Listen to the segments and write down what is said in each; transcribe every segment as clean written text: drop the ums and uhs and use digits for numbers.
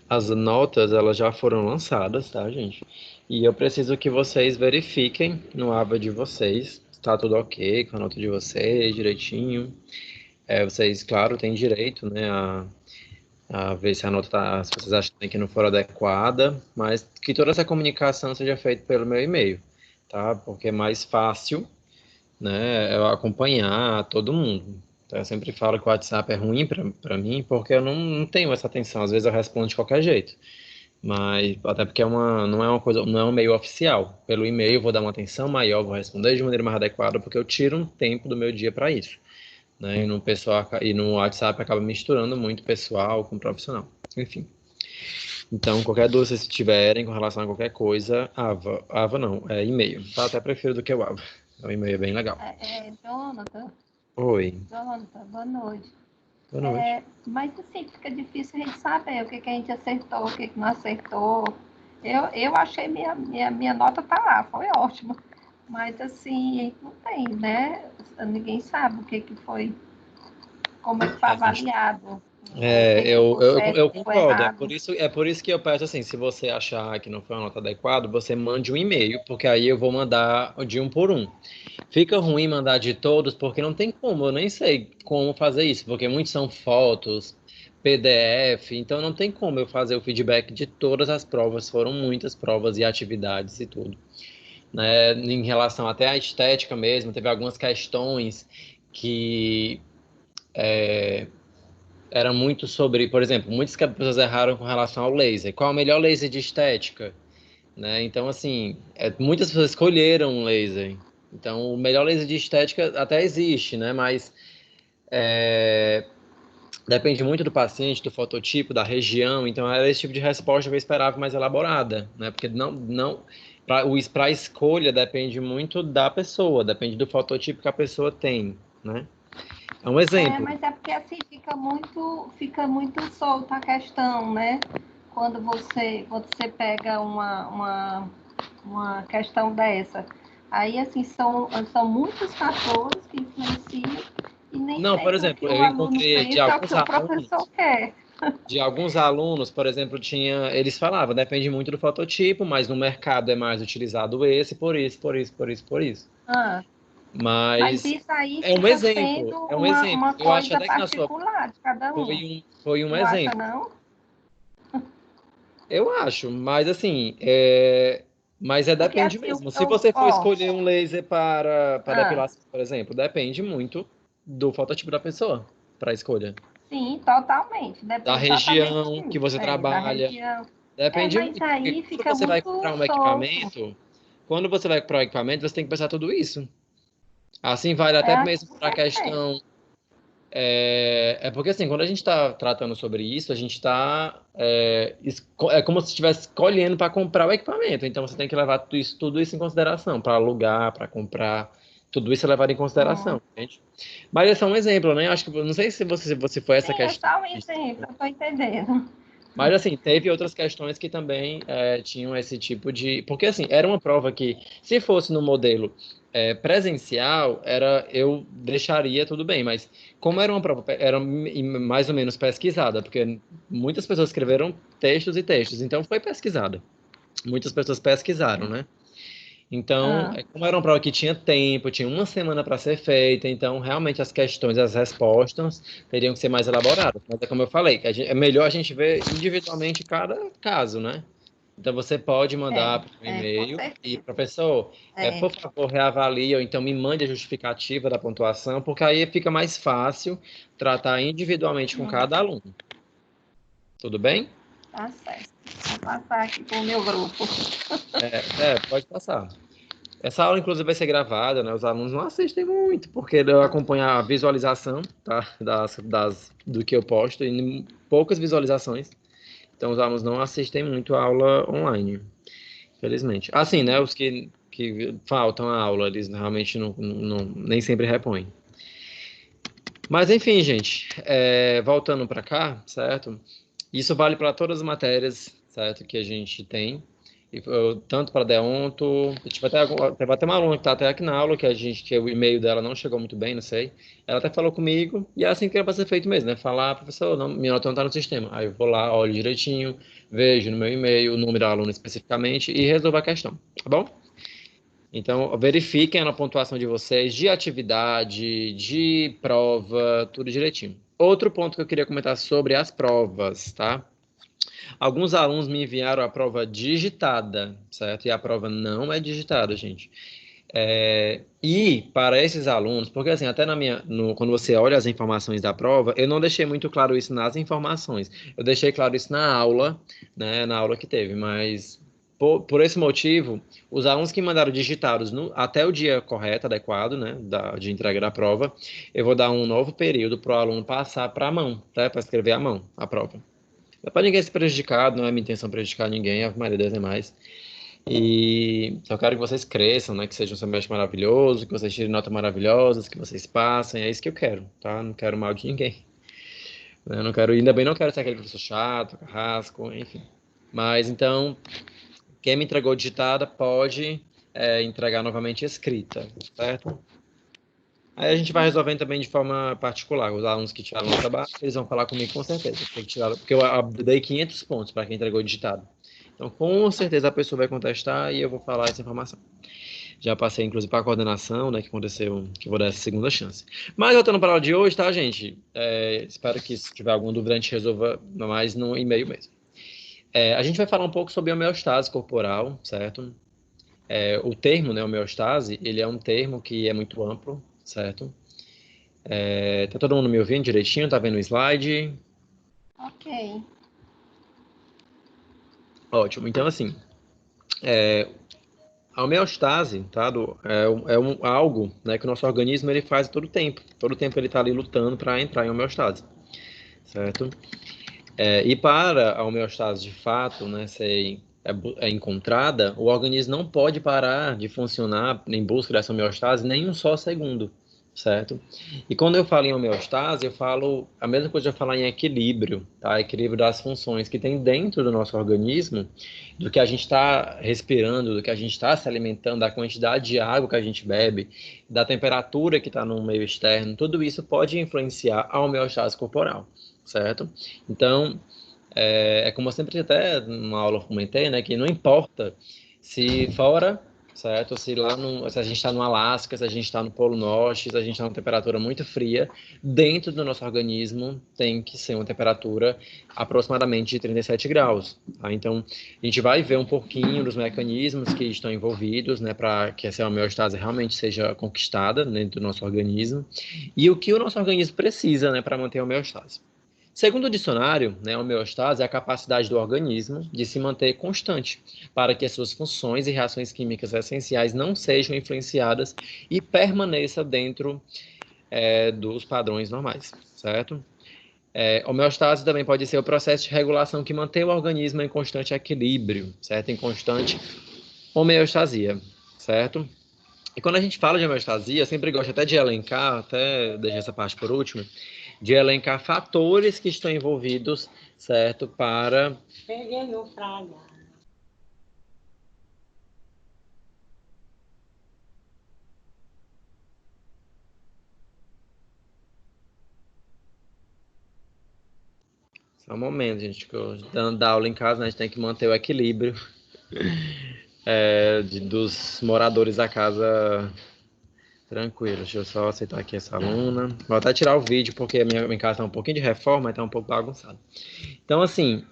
as notas, elas já foram lançadas, tá, gente? E eu preciso que vocês verifiquem no aba de vocês, se tá tudo ok com a nota de vocês, direitinho. Vocês, claro, têm direito, né, a ver se a nota tá, se vocês acharem que não for adequada, mas que toda essa comunicação seja feita pelo meu e-mail, tá? Porque é mais fácil, né, eu acompanhar todo mundo. Então, eu sempre falo que o WhatsApp é ruim para mim, porque eu não tenho essa atenção. Às vezes eu respondo de qualquer jeito. Mas até porque não é uma coisa, não é um meio oficial. Pelo e-mail eu vou dar uma atenção maior, vou responder de maneira mais adequada, porque eu tiro um tempo do meu dia para isso, né? E no WhatsApp acaba misturando muito pessoal com profissional. Enfim. Então, qualquer dúvida que vocês tiverem com relação a qualquer coisa, Ava não, é e-mail. Tá? Até prefiro do que o Ava. O e-mail é bem legal. Jonathan, Oi. Jonathan, boa noite. Boa noite. Mas assim, fica difícil a gente saber o que, que a gente acertou, o que, que não acertou. Eu achei minha nota tá lá, foi ótima. Mas assim, não tem, né? Ninguém sabe o que, que foi, como é que foi avaliado, o que, que ficou certo, o Eu que ficou concordo. errado. É por isso que eu peço assim, se você achar que não foi uma nota adequada, você mande um e-mail, porque aí eu vou mandar de um por um. Fica ruim mandar de todos, porque não tem como, eu nem sei como fazer isso, porque muitos são fotos, PDF, então não tem como eu fazer o feedback de todas as provas, foram muitas provas e atividades e tudo. Né? Em relação até à estética mesmo, teve algumas questões que era muito sobre, por exemplo, muitas pessoas erraram com relação ao laser. Qual é o melhor laser de estética? Né? Então, assim, muitas pessoas escolheram um laser. Então, o melhor laser de estética até existe, né? Mas depende muito do paciente, do fototipo, da região. Então, era esse tipo de resposta que eu esperava mais elaborada, né? Porque para a escolha depende muito da pessoa, depende do fototipo que a pessoa tem, né? É um exemplo. Mas é porque assim fica muito solta a questão, né? Quando você pega uma questão dessa. Aí, assim, são muitos fatores que influenciam e nem Não, por sempre o que exemplo, o eu aluno encontrei pensa é o que o professor quer. de alguns alunos, por exemplo, eles falavam, depende muito do fototipo, mas no mercado é mais utilizado esse, por isso, por isso, por isso, por isso. Ah, mas Mas isso aí fica sendo é um exemplo. uma Eu acho coisa até que na sua particular de cada um. foi um Não acha, exemplo. não? Eu acho, mas assim, mas Porque depende assim, mesmo. Se você for ó, escolher um laser para ah, depilação, por exemplo, depende muito do fototipo da pessoa para a escolha. sim, totalmente. Da Exatamente região que isso. você Da trabalha. região. Depende Mas muito, porque aí quando fica você vai muito comprar um solto. equipamento, quando você vai comprar um equipamento, você tem que pensar tudo isso. Assim vale até Acho mesmo que para a tem que ser. questão. Porque assim, quando a gente está tratando sobre isso, a gente está. É como se estivesse escolhendo para comprar o equipamento. Então você tem que levar tudo isso em consideração, para alugar, para comprar. Tudo isso é levado em Hum. consideração, entende? Mas esse é um exemplo, né? Acho que não sei se foi essa Sim, é questão. só um exemplo, eu tô entendendo. Mas, assim, teve outras questões que também tinham esse tipo de. Porque, assim, era uma prova que, se fosse no modelo presencial, eu deixaria tudo bem, mas como era uma prova, era mais ou menos pesquisada, porque muitas pessoas escreveram textos e textos, então foi pesquisada. Muitas pessoas pesquisaram, né? Então, Ah, como era uma prova que tinha tempo, tinha uma semana para ser feita, então realmente as questões, as respostas teriam que ser mais elaboradas. Mas é como eu falei, que é melhor a gente ver individualmente cada caso, né? Então você pode mandar por com e-mail e, certeza. professor, É. por favor, reavalie, ou então me mande a justificativa da pontuação, porque aí fica mais fácil tratar individualmente com Hum, cada aluno. Tudo bem? tá certo. Vou passar aqui pro meu grupo. Pode passar. Essa aula, inclusive, vai ser gravada, né? Os alunos não assistem muito, porque eu acompanho a visualização, tá? Do que eu posto, e poucas visualizações. Então, os alunos não assistem muito a aula online, infelizmente. Assim, né? Os que faltam a aula, eles realmente nem sempre repõem. Mas, enfim, gente, voltando para cá, certo? Isso vale para todas as matérias, certo? Que a gente tem. Tanto para Deonto, teve até uma aluna que está até aqui na aula, que o e-mail dela não chegou muito bem, não sei. Ela até falou comigo, e é assim que era para ser feito mesmo, né? Falar, professor, não, minha nota não está no sistema. Aí eu vou lá, olho direitinho, vejo no meu e-mail o número da aluna especificamente e resolvo a questão, tá bom? Então, verifiquem a pontuação de vocês, de atividade, de prova, tudo direitinho. Outro ponto que eu queria comentar sobre as provas, tá? Alguns alunos me enviaram a prova digitada, certo? E a prova não é digitada, gente. E para esses alunos, porque assim, até quando você olha as informações da prova, eu não deixei muito claro isso nas informações. Eu deixei claro isso na aula, né? Na aula que teve, mas por esse motivo, os alunos que mandaram digitados até o dia correto, adequado, né? De entrega da prova, eu vou dar um novo período para o aluno passar para a mão, tá? Para escrever à mão a prova. Não é para ninguém ser prejudicado, não é minha intenção prejudicar ninguém, a maioria das demais. E só quero que vocês cresçam, né? Que seja um semestre maravilhoso, que vocês tirem notas maravilhosas, que vocês passem. É isso que eu quero, tá? Não quero mal de ninguém. Né? Não quero, ainda bem não quero ser aquele professor chato, carrasco, enfim. Mas então, quem me entregou digitada pode entregar novamente escrita, certo? Aí a gente vai resolvendo também de forma particular. Os alunos que tiraram nota baixa, eles vão falar comigo com certeza. Tem que tirar, porque eu dei 500 pontos para quem entregou digitado. Então, com certeza a pessoa vai contestar e eu vou falar essa informação. Já passei, inclusive, para a coordenação, né, que aconteceu, que eu vou dar essa segunda chance. Mas voltando para a aula de hoje, tá, gente? Espero que, se tiver alguma dúvida, a gente resolva mais no e-mail mesmo. A gente vai falar um pouco sobre homeostase corporal, certo? O termo, né, homeostase, ele é um termo que é muito amplo, certo? Tá todo mundo me ouvindo direitinho? Tá vendo o slide? Ok. Ótimo. Então, assim, a homeostase, tá? Algo, né, que o nosso organismo ele faz todo o tempo. Todo o tempo ele está ali lutando para entrar em homeostase, certo? E para a homeostase de fato, né, ser encontrada, o organismo não pode parar de funcionar em busca dessa homeostase nem um só segundo, certo? E quando eu falo em homeostase, eu falo a mesma coisa de eu falar em equilíbrio, tá? Equilíbrio das funções que tem dentro do nosso organismo, do que a gente está respirando, do que a gente está se alimentando, da quantidade de água que a gente bebe, da temperatura que está no meio externo, tudo isso pode influenciar a homeostase corporal, certo? Então, como eu sempre até numa aula comentei, né, que não importa se fora, certo? Se a gente está no Alasca, se a gente está no Polo Norte, se a gente está numa temperatura muito fria, dentro do nosso organismo tem que ser uma temperatura aproximadamente de 37 graus, tá? Então, a gente vai ver um pouquinho dos mecanismos que estão envolvidos, né, para que essa homeostase realmente seja conquistada dentro do nosso organismo e o que o nosso organismo precisa, né, para manter a homeostase. Segundo o dicionário, né, a homeostase é a capacidade do organismo de se manter constante, para que as suas funções e reações químicas essenciais não sejam influenciadas e permaneça dentro dos padrões normais, certo? Homeostase também pode ser o processo de regulação que mantém o organismo em constante equilíbrio, certo? Em constante homeostasia, certo? E quando a gente fala de homeostasia, eu sempre gosto até de elencar, até deixar essa parte por último, de elencar fatores que estão envolvidos, certo, para... Peguei o fraga. Só um momento, gente, que eu dando aula em casa, né, a gente tem que manter o equilíbrio dos moradores da casa tranquilo. Deixa eu só aceitar aqui essa aluna. Vou até tirar o vídeo, porque a minha casa está um pouquinho de reforma, está um pouco bagunçada. Então, assim,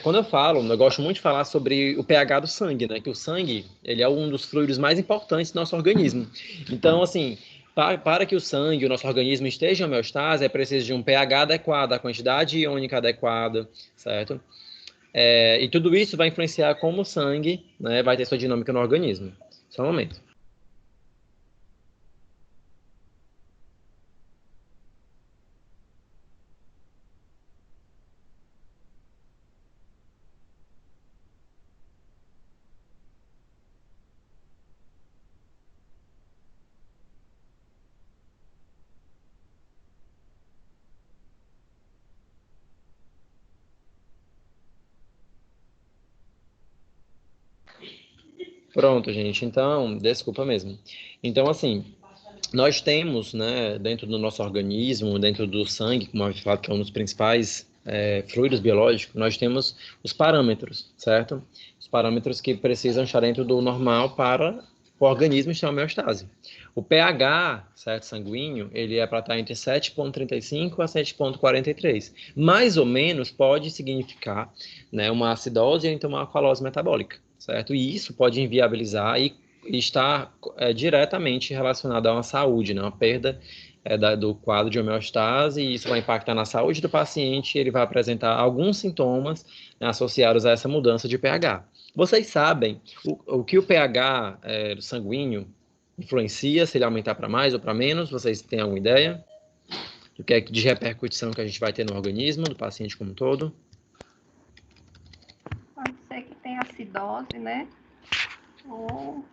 quando eu falo, eu gosto muito de falar sobre o pH do sangue, né? Que o sangue, ele é um dos fluidos mais importantes do nosso organismo. Então, assim, para que o sangue, o nosso organismo esteja em homeostase, é preciso de um pH adequado, a quantidade iônica adequada, certo? E tudo isso vai influenciar como o sangue, né, vai ter sua dinâmica no organismo. Só um momento. Pronto, gente. Então, desculpa mesmo. Então, assim, nós temos, né, dentro do nosso organismo, dentro do sangue, como eu havia falado, que é um dos principais fluidos biológicos, nós temos os parâmetros, certo? Os parâmetros que precisam estar dentro do normal para o organismo estar em homeostase. O pH, certo, sanguíneo, ele é para estar entre 7,35 a 7,43. Mais ou menos pode significar, né, uma acidose ou então uma alcalose metabólica, certo? E isso pode inviabilizar e está diretamente relacionado a uma saúde, né? Uma perda do quadro de homeostase, e isso vai impactar na saúde do paciente, ele vai apresentar alguns sintomas, né, associados a essa mudança de pH. Vocês sabem o que o pH sanguíneo influencia, se ele aumentar para mais ou para menos? Vocês têm alguma ideia do que é de repercussão que a gente vai ter no organismo do paciente como um todo? Pode ser que tenha acidose, né? Ou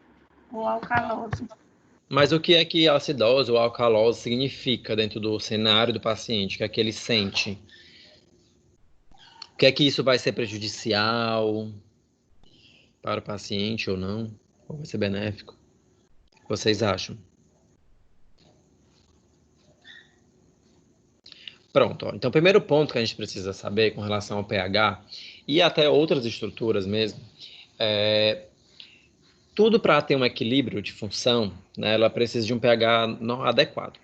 alcalose. Mas o que é que a acidose ou alcalose significa dentro do cenário do paciente? O que é que ele sente? O que é que isso vai ser prejudicial para o paciente ou não? Ou vai ser benéfico? O que vocês acham? Pronto, ó. Então, o primeiro ponto que a gente precisa saber com relação ao pH e até outras estruturas mesmo, tudo para ter um equilíbrio de função, né, ela precisa de um pH adequado.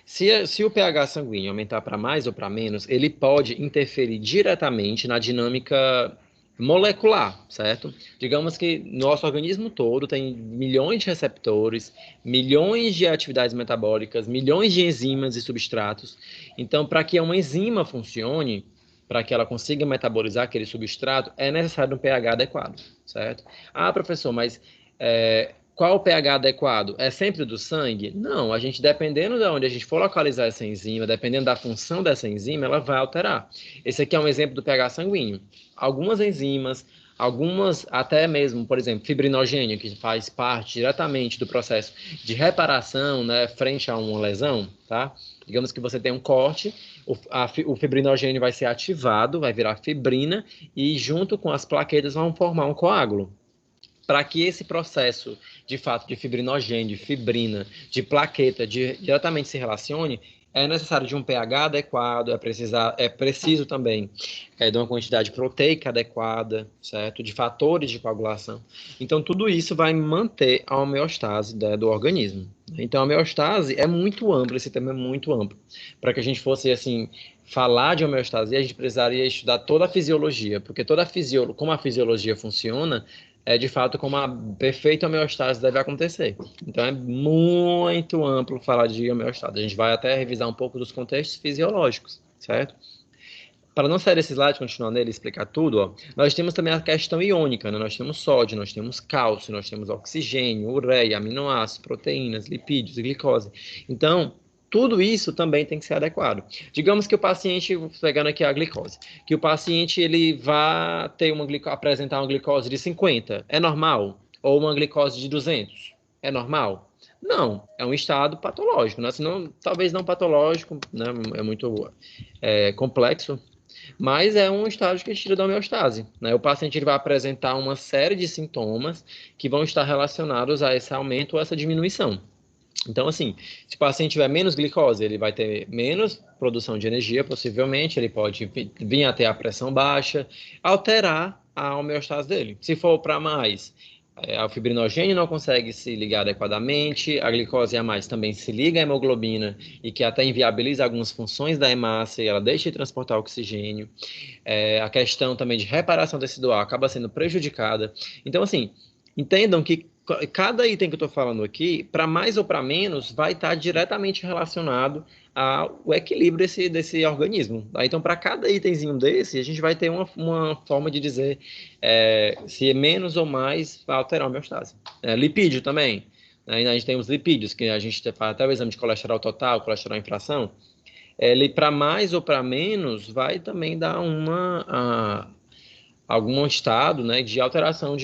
Se o pH sanguíneo aumentar para mais ou para menos, ele pode interferir diretamente na dinâmica molecular, certo? Digamos que nosso organismo todo tem milhões de receptores, milhões de atividades metabólicas, milhões de enzimas e substratos. Então, para que uma enzima funcione, para que ela consiga metabolizar aquele substrato, é necessário um pH adequado, certo? Ah, professor, mas qual o pH adequado? É sempre do sangue? Não, a gente, dependendo de onde a gente for localizar essa enzima, dependendo da função dessa enzima, ela vai alterar. Esse aqui é um exemplo do pH sanguíneo. Algumas enzimas, algumas até mesmo, por exemplo, fibrinogênio, que faz parte diretamente do processo de reparação, né, frente a uma lesão, tá? Digamos que você tem um corte, o fibrinogênio vai ser ativado, vai virar fibrina, e junto com as plaquetas vão formar um coágulo. Para que esse processo, de fato, de fibrinogênio, de fibrina, de plaqueta, diretamente se relacione, é necessário de um pH adequado, é preciso também de uma quantidade proteica adequada, certo? De fatores de coagulação. Então, tudo isso vai manter a homeostase do organismo. Então, a homeostase é muito ampla, esse tema é muito amplo. Para que a gente fosse, assim, falar de homeostase, a gente precisaria estudar toda a fisiologia, porque como a fisiologia funciona, é de fato como a perfeita homeostase deve acontecer. Então é muito amplo falar de homeostase. A gente vai até revisar um pouco dos contextos fisiológicos, certo? Para não sair desse slide, continuar nele e explicar tudo, ó, nós temos também a questão iônica, né? Nós temos sódio, nós temos cálcio, nós temos oxigênio, ureia, aminoácidos, proteínas, lipídios, glicose. Então, tudo isso também tem que ser adequado. Digamos que o paciente, pegando aqui a glicose, que o paciente ele vá apresentar uma glicose de 50, é normal? Ou uma glicose de 200, é normal? Não, é um estado patológico, né? Senão, talvez não patológico, né? É muito complexo, mas é um estágio que tira da homeostase, né? O paciente ele vai apresentar uma série de sintomas que vão estar relacionados a esse aumento ou essa diminuição. Então, assim, se o paciente tiver menos glicose, ele vai ter menos produção de energia, possivelmente, ele pode vir a ter a pressão baixa, alterar a homeostase dele. Se for para mais, o fibrinogênio não consegue se ligar adequadamente, a glicose a mais também se liga à hemoglobina e que até inviabiliza algumas funções da hemácia e ela deixa de transportar oxigênio. A questão também de reparação desse doar acaba sendo prejudicada. Então, assim, entendam que cada item que eu estou falando aqui, para mais ou para menos, vai estar diretamente relacionado ao equilíbrio desse organismo. Tá? Então, para cada itemzinho desse, a gente vai ter uma forma de dizer se é menos ou mais vai alterar a homeostase. Lipídio também. Né? A gente tem os lipídios, que a gente faz até o exame de colesterol total, colesterol em fração. Para mais ou para menos, vai também dar algum estado, né, de alteração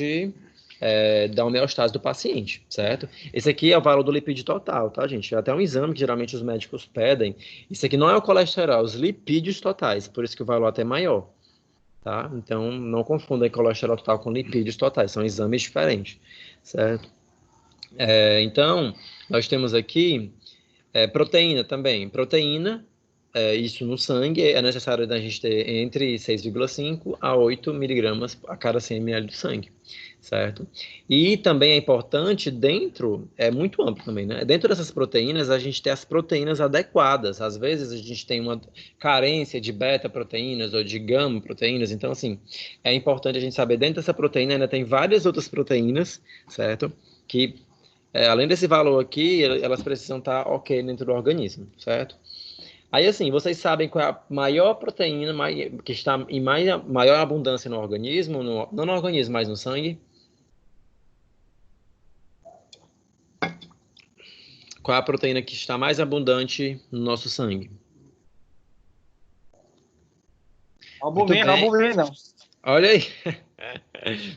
da homeostase do paciente, certo? Esse aqui é o valor do lipídio total, tá, gente? É até um exame que geralmente os médicos pedem. Isso aqui não é o colesterol, os lipídios totais, por isso que o valor é até maior. tá? Então, não confundam colesterol total com lipídios totais, são exames diferentes, certo? Então, nós temos aqui proteína também. Proteína, isso no sangue, é necessário da gente ter entre 6,5 a 8 miligramas a cada 100 ml do sangue, certo? E também é importante é muito amplo também, né? Dentro dessas proteínas, a gente tem as proteínas adequadas. Às vezes, a gente tem uma carência de beta-proteínas ou de gama-proteínas. Então, assim, é importante a gente saber, dentro dessa proteína ainda tem várias outras proteínas, certo? Que além desse valor aqui, elas precisam estar ok dentro do organismo, certo? Aí, assim, vocês sabem qual é a maior proteína que está em maior abundância no organismo, não no organismo, mas no sangue? Qual é a proteína que está mais abundante no nosso sangue? Albumina, albumina. Olha aí.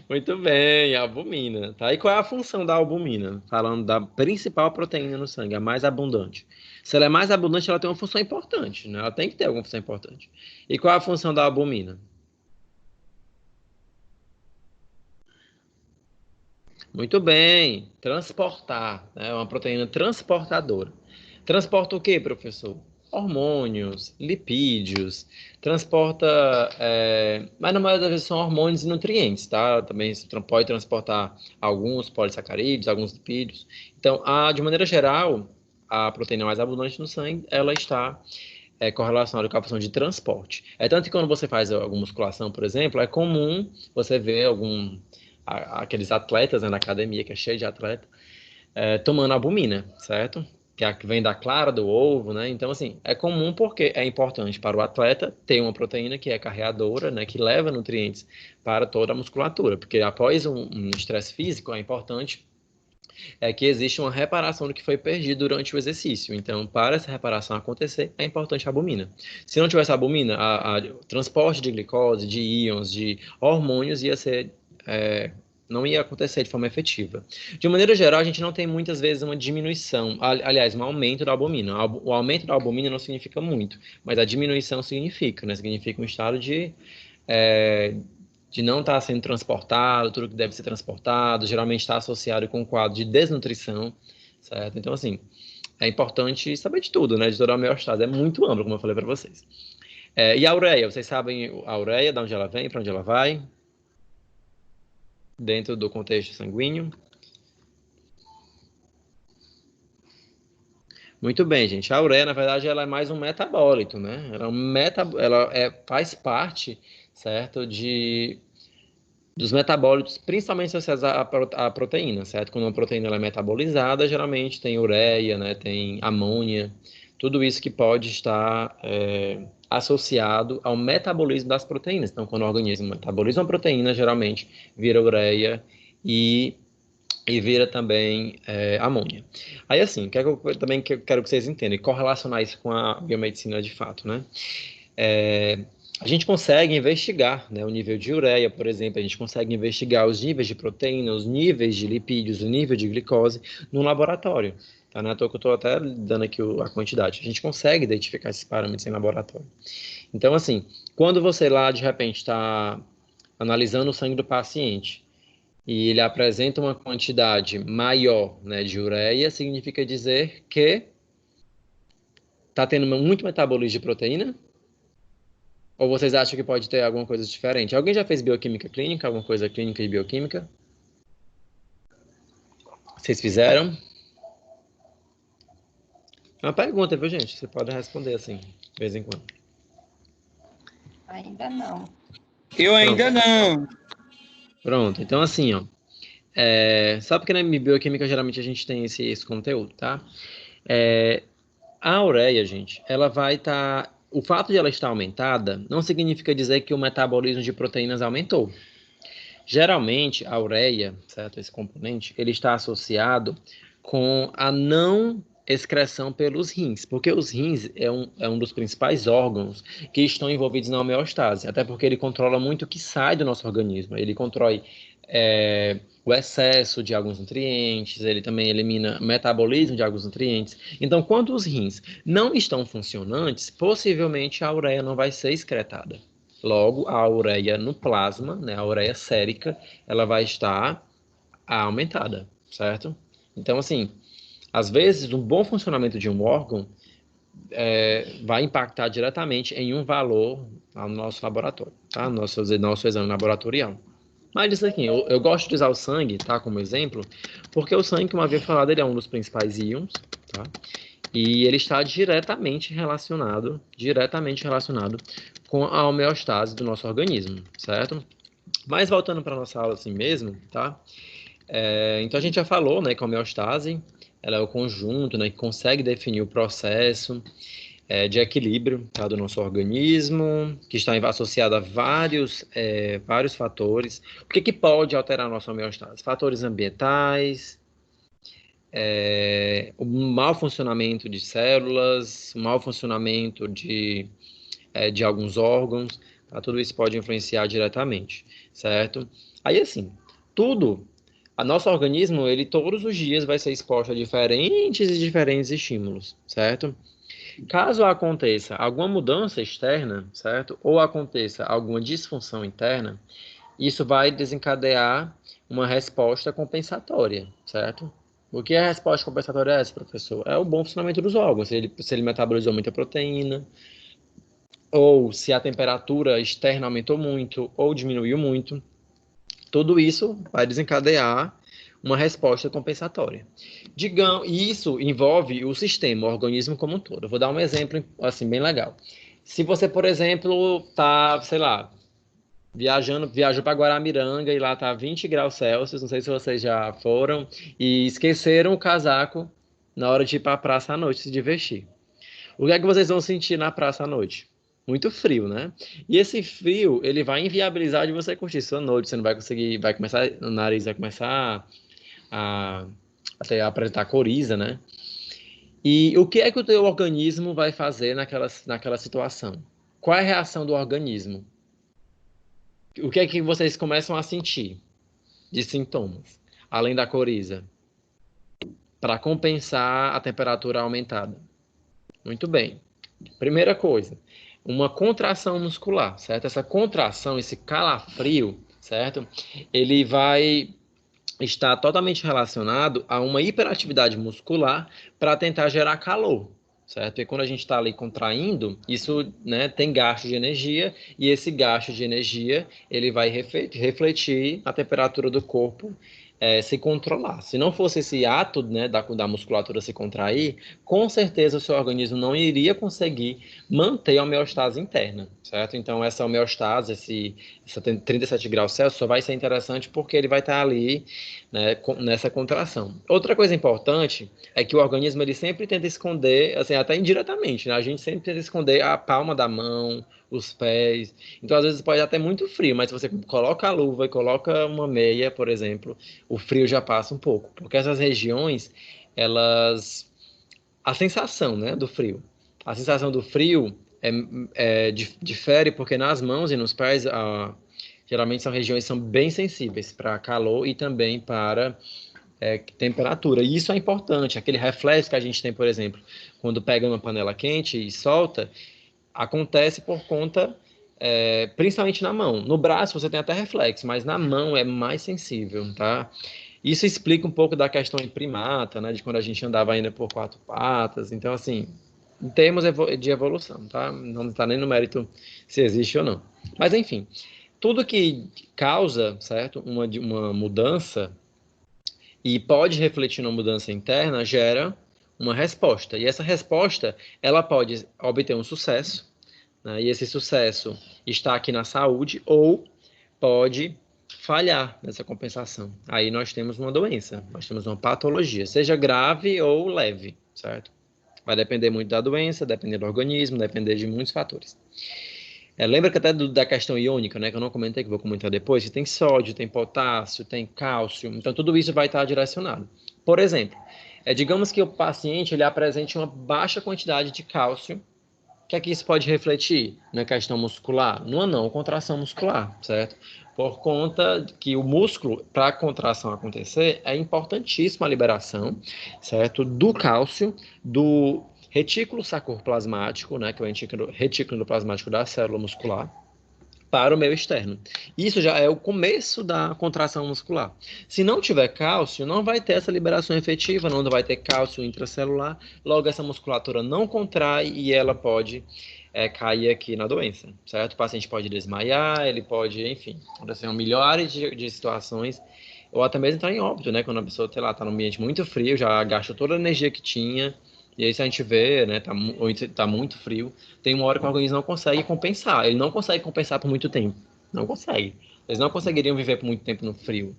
Muito bem, a albumina. Tá? E qual é a função da albumina? Falando da principal proteína no sangue, a mais abundante. Se ela é mais abundante, ela tem uma função importante, né? Ela tem que ter alguma função importante. E qual é a função da albumina? Muito bem, transportar, né? É uma proteína transportadora. Transporta o quê, professor? Hormônios, lipídios, transporta, mas na maioria das vezes são hormônios e nutrientes, tá? Também pode transportar alguns polissacarídeos, alguns lipídios. Então, de maneira geral, a proteína mais abundante no sangue, ela está correlacionada com a função de transporte. É tanto que quando você faz alguma musculação, por exemplo, é comum você ver aqueles atletas, né, na academia, que é cheio de atleta, tomando albumina, certo? Que é a que vem da clara do ovo, né? Então, assim, é comum porque é importante para o atleta ter uma proteína que é carreadora, né? Que leva nutrientes para toda a musculatura. Porque após um estresse físico, é importante que existe uma reparação do que foi perdido durante o exercício. Então, para essa reparação acontecer, é importante a albumina. Se não tivesse a albumina, o transporte de glicose, de íons, de hormônios ia ser não ia acontecer de forma efetiva. De maneira geral, a gente não tem muitas vezes uma diminuição, aliás, um aumento da albumina. O aumento da albumina não significa muito, mas a diminuição significa, né? Significa um estado de não estar sendo transportado, tudo que deve ser transportado, geralmente está associado com um quadro de desnutrição, certo? Então, assim, é importante saber de tudo, né? De toda a homeostase. É muito amplo, como eu falei para vocês. E a ureia, vocês sabem a ureia, de onde ela vem, para onde ela vai? Dentro do contexto sanguíneo. Muito bem, gente. A ureia, na verdade, ela é mais um metabólito, né? Ela faz parte, certo, dos metabólitos, principalmente associados à proteína, certo? Quando uma proteína ela é metabolizada, geralmente tem ureia, né? Tem amônia, tudo isso que pode estar associado ao metabolismo das proteínas. Então, quando o organismo metaboliza uma proteína, geralmente vira ureia e vira também amônia. Aí, assim, o que é que eu também quero que vocês entendam, e correlacionar isso com a biomedicina de fato, né? A gente consegue investigar, né, o nível de ureia, por exemplo, a gente consegue investigar os níveis de proteína, os níveis de lipídios, o nível de glicose no laboratório. Tá, né? Que eu estou até dando aqui a quantidade. A gente consegue identificar esses parâmetros em laboratório. Então, assim, quando você lá, de repente, está analisando o sangue do paciente e ele apresenta uma quantidade maior, né, de ureia, significa dizer que está tendo muito metabolismo de proteína? Ou vocês acham que pode ter alguma coisa diferente? Alguém já fez bioquímica clínica? Alguma coisa clínica e bioquímica? Vocês fizeram? É uma pergunta, viu, gente? Você pode responder assim, de vez em quando. Ainda não. Eu ainda não. Pronto, então assim, ó. Só porque na bioquímica geralmente a gente tem esse conteúdo, tá? A ureia, gente, ela vai estar... O fato de ela estar aumentada não significa dizer que o metabolismo de proteínas aumentou. Geralmente, a ureia, certo? Esse componente, ele está associado com a não excreção pelos rins, porque os rins é um dos principais órgãos que estão envolvidos na homeostase, até porque ele controla muito o que sai do nosso organismo, ele controla o excesso de alguns nutrientes, ele também elimina o metabolismo de alguns nutrientes. Então, quando os rins não estão funcionantes, possivelmente a ureia não vai ser excretada. Logo, a ureia no plasma, né, a ureia sérica, ela vai estar aumentada, certo? Então, assim, às vezes, um bom funcionamento de um órgão vai impactar diretamente em um valor no nosso laboratório, tá? Nosso exame laboratorial. Mas isso aqui, eu gosto de usar o sangue, tá, como exemplo, porque o sangue, como eu havia falado, ele é um dos principais íons, tá? E ele está diretamente relacionado com a homeostase do nosso organismo, certo? Mas voltando para a nossa aula assim mesmo, tá? Então a gente já falou, né, que a homeostase, ela é o conjunto, né, que consegue definir o processo de equilíbrio, tá, do nosso organismo, que está associado a vários fatores. O que pode alterar a nossa homeostase? Fatores ambientais, o mau funcionamento de células, o mau funcionamento de alguns órgãos, tá? Tudo isso pode influenciar diretamente, certo? Aí, assim, a nosso organismo, ele todos os dias vai ser exposto a diferentes estímulos, certo? Caso aconteça alguma mudança externa, certo? Ou aconteça alguma disfunção interna, isso vai desencadear uma resposta compensatória, certo? O que é a resposta compensatória é essa, professor? É o bom funcionamento dos órgãos. Se ele metabolizou muita proteína, ou se a temperatura externa aumentou muito, ou diminuiu muito, tudo isso vai desencadear uma resposta compensatória. E isso envolve o sistema, o organismo como um todo. Eu vou dar um exemplo assim bem legal. Se você, por exemplo, tá, sei lá, viajou para Guaramiranga e lá tá 20 graus Celsius, não sei se vocês já foram, e esqueceram o casaco na hora de ir para a praça à noite se divertir. O que é que vocês vão sentir na praça à noite? Muito frio, né? E esse frio, ele vai inviabilizar de você curtir sua noite, você não vai conseguir, o nariz vai começar a, a apresentar coriza, né? E o que é que o teu organismo vai fazer naquela situação? Qual é a reação do organismo? O que é que vocês começam a sentir de sintomas, além da coriza, para compensar a temperatura aumentada? Muito bem. Primeira coisa, uma contração muscular, certo? Essa contração, esse calafrio, certo? Ele vai estar totalmente relacionado a uma hiperatividade muscular para tentar gerar calor, certo? E quando a gente está ali contraindo, isso, né, tem gasto de energia, e esse gasto de energia, ele vai refletir a temperatura do corpo se controlar. Se não fosse esse ato, né, da musculatura se contrair, com certeza o seu organismo não iria conseguir manter a homeostase interna, certo? Então, essa homeostase, essa 37 graus Celsius, só vai ser interessante porque ele vai estar ali, né, nessa contração. Outra coisa importante é que o organismo ele sempre tenta esconder, assim, até indiretamente, né? A gente sempre tenta esconder a palma da mão, os pés. Então, às vezes pode até muito frio, mas se você coloca a luva e coloca uma meia, por exemplo, o frio já passa um pouco, porque essas regiões, a sensação, né, do frio, a sensação do frio difere porque nas mãos e nos pés, geralmente são regiões que são bem sensíveis para calor e também para temperatura. E isso é importante. Aquele reflexo que a gente tem, por exemplo, quando pega uma panela quente e solta, acontece por conta, principalmente na mão. No braço você tem até reflexo, mas na mão é mais sensível, tá? Isso explica um pouco da questão de primata, né? De quando a gente andava ainda por quatro patas. Então, assim, em termos de evolução, tá? Não está nem no mérito se existe ou não. Mas, enfim, tudo que causa, certo, uma mudança e pode refletir numa mudança interna gera uma resposta. E essa resposta, ela pode obter um sucesso, né? E esse sucesso está aqui na saúde ou pode falhar nessa compensação. Aí nós temos uma doença, nós temos uma patologia, seja grave ou leve, certo? Vai depender muito da doença, depender do organismo, depender de muitos fatores. Lembra que até da questão iônica, né, que eu não comentei, que vou comentar depois, tem sódio, tem potássio, tem cálcio, então tudo isso vai estar direcionado. Por exemplo, digamos que o paciente ele apresente uma baixa quantidade de cálcio, o que é que isso pode refletir na questão muscular? Numa não contração muscular, certo? Por conta que o músculo, para a contração acontecer, é importantíssima a liberação, certo? Do cálcio, do retículo sarcoplasmático, né, que é o retículo plasmático da célula muscular, para o meio externo. Isso já é o começo da contração muscular. Se não tiver cálcio, não vai ter essa liberação efetiva, não vai ter cálcio intracelular, logo essa musculatura não contrai e ela pode cair aqui na doença, certo? O paciente pode desmaiar, ele pode, enfim, acontecer milhares de situações, ou até mesmo entrar em óbito, né? Quando a pessoa, sei lá, está num ambiente muito frio, já gastou toda a energia que tinha, e aí se a gente vê, né, tá muito frio, tem uma hora que o organismo não consegue compensar. Ele não consegue compensar por muito tempo. Não consegue. Eles não conseguiriam viver por muito tempo no frio.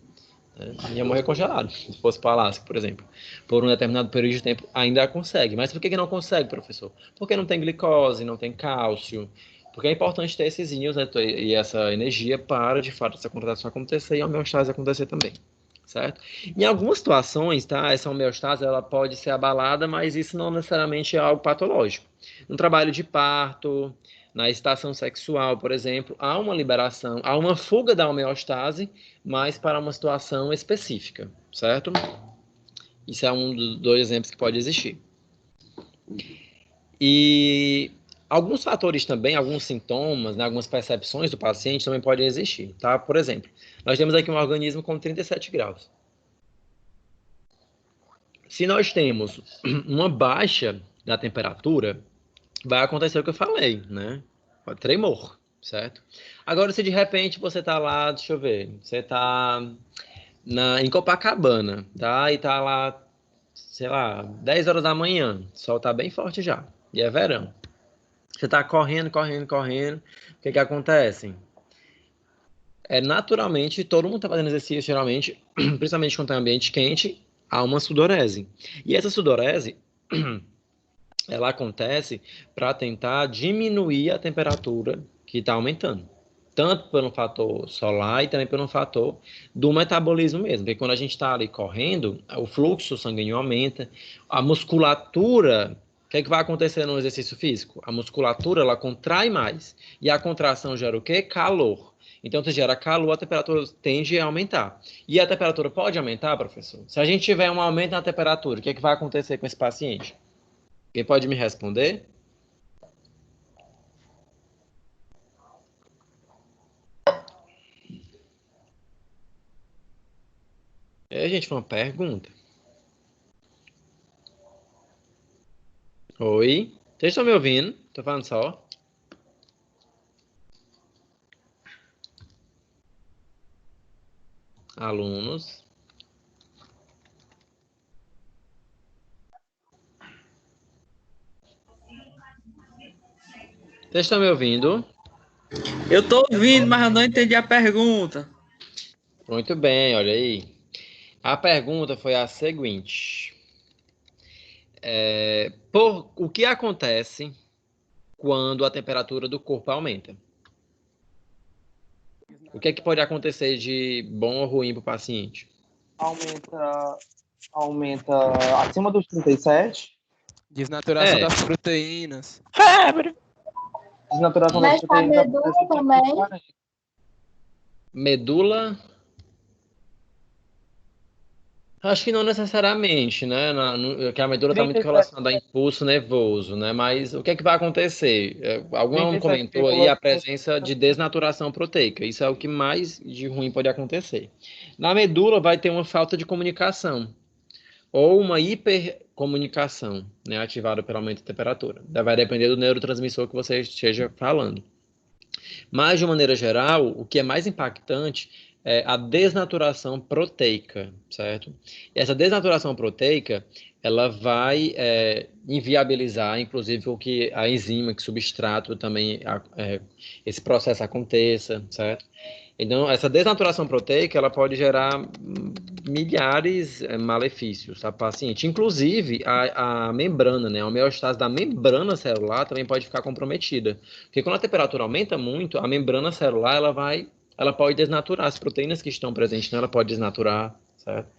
Né? Ia morrer congelado, se fosse para o Alasca, por exemplo. Por um determinado período de tempo ainda consegue. Mas por que não consegue, professor? Porque não tem glicose, não tem cálcio. Porque é importante ter esses íons, né, e essa energia para, de fato, essa contração acontecer e a homeostase acontecer também. Certo? Em algumas situações, tá, essa homeostase ela pode ser abalada, mas isso não necessariamente é algo patológico. No trabalho de parto, na estação sexual, por exemplo, há uma liberação, há uma fuga da homeostase, mas para uma situação específica, certo? Isso é um dos dois exemplos que pode existir. E alguns fatores também, alguns sintomas, né, algumas percepções do paciente também podem existir, tá? Por exemplo, nós temos aqui um organismo com 37 graus. Se nós temos uma baixa da temperatura, vai acontecer o que eu falei, né? Tremor, certo? Agora, se de repente você tá lá, deixa eu ver, você tá em Copacabana, tá? E tá lá, sei lá, 10 horas da manhã, o sol tá bem forte já, e é verão. Você tá correndo, o que que acontece? Naturalmente, todo mundo tá fazendo exercício, geralmente, principalmente quando tá em ambiente quente, há uma sudorese. E essa sudorese, ela acontece para tentar diminuir a temperatura que está aumentando. Tanto pelo fator solar e também pelo fator do metabolismo mesmo. Porque quando a gente está ali correndo, o fluxo sanguíneo aumenta, a musculatura. O que é que vai acontecer no exercício físico? A musculatura ela contrai mais. E a contração gera o quê? Calor. Então, se gera calor, a temperatura tende a aumentar. E a temperatura pode aumentar, professor? Se a gente tiver um aumento na temperatura, o que é que vai acontecer com esse paciente? Quem pode me responder? Gente, foi uma pergunta. Oi? Vocês estão me ouvindo? Tô falando só. Alunos. Vocês estão me ouvindo? Eu tô ouvindo, mas eu não entendi a pergunta. Muito bem, olha aí. A pergunta foi a seguinte. O que acontece quando a temperatura do corpo aumenta? O que é que pode acontecer de bom ou ruim para o paciente? Aumenta acima dos 37. Desnaturação das proteínas. Desnaturação Mas das pra proteínas. medula também. Medula? Acho que não necessariamente, né? Que a medula está muito relacionada a impulso nervoso, né? Mas o que é que vai acontecer? Algum comentou aí a presença de desnaturação proteica. Isso é o que mais de ruim pode acontecer. Na medula vai ter uma falta de comunicação ou uma hipercomunicação, né? Ativada pelo aumento da temperatura. Vai depender do neurotransmissor que você esteja falando. Mas, de maneira geral, o que é mais impactante é a desnaturação proteica, certo? E essa desnaturação proteica, ela vai inviabilizar, inclusive, a enzima, que substrato também, esse processo aconteça, certo? Então, essa desnaturação proteica, ela pode gerar milhares de malefícios para o paciente. Inclusive, a membrana, né? A homeostase da membrana celular também pode ficar comprometida. Porque quando a temperatura aumenta muito, a membrana celular, ela pode desnaturar. As proteínas que estão presentes nela podem desnaturar, certo?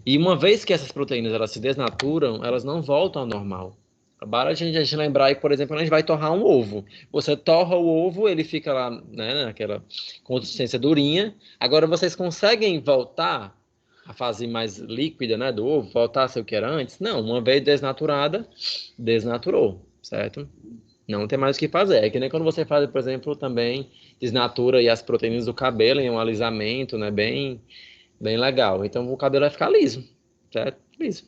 E uma vez que essas proteínas elas se desnaturam, elas não voltam ao normal. Para a gente lembrar aí, por exemplo, quando a gente vai torrar um ovo. Você torra o ovo, ele fica lá, né, naquela consistência durinha. Agora, vocês conseguem voltar à fase mais líquida, né, do ovo? Voltar a ser o que era antes? Não, uma vez desnaturada, desnaturou, certo? Não tem mais o que fazer. É que nem quando você faz, por exemplo, também desnatura aí as proteínas do cabelo em um alisamento, né? Bem, bem legal. Então o cabelo vai ficar liso, certo? Liso.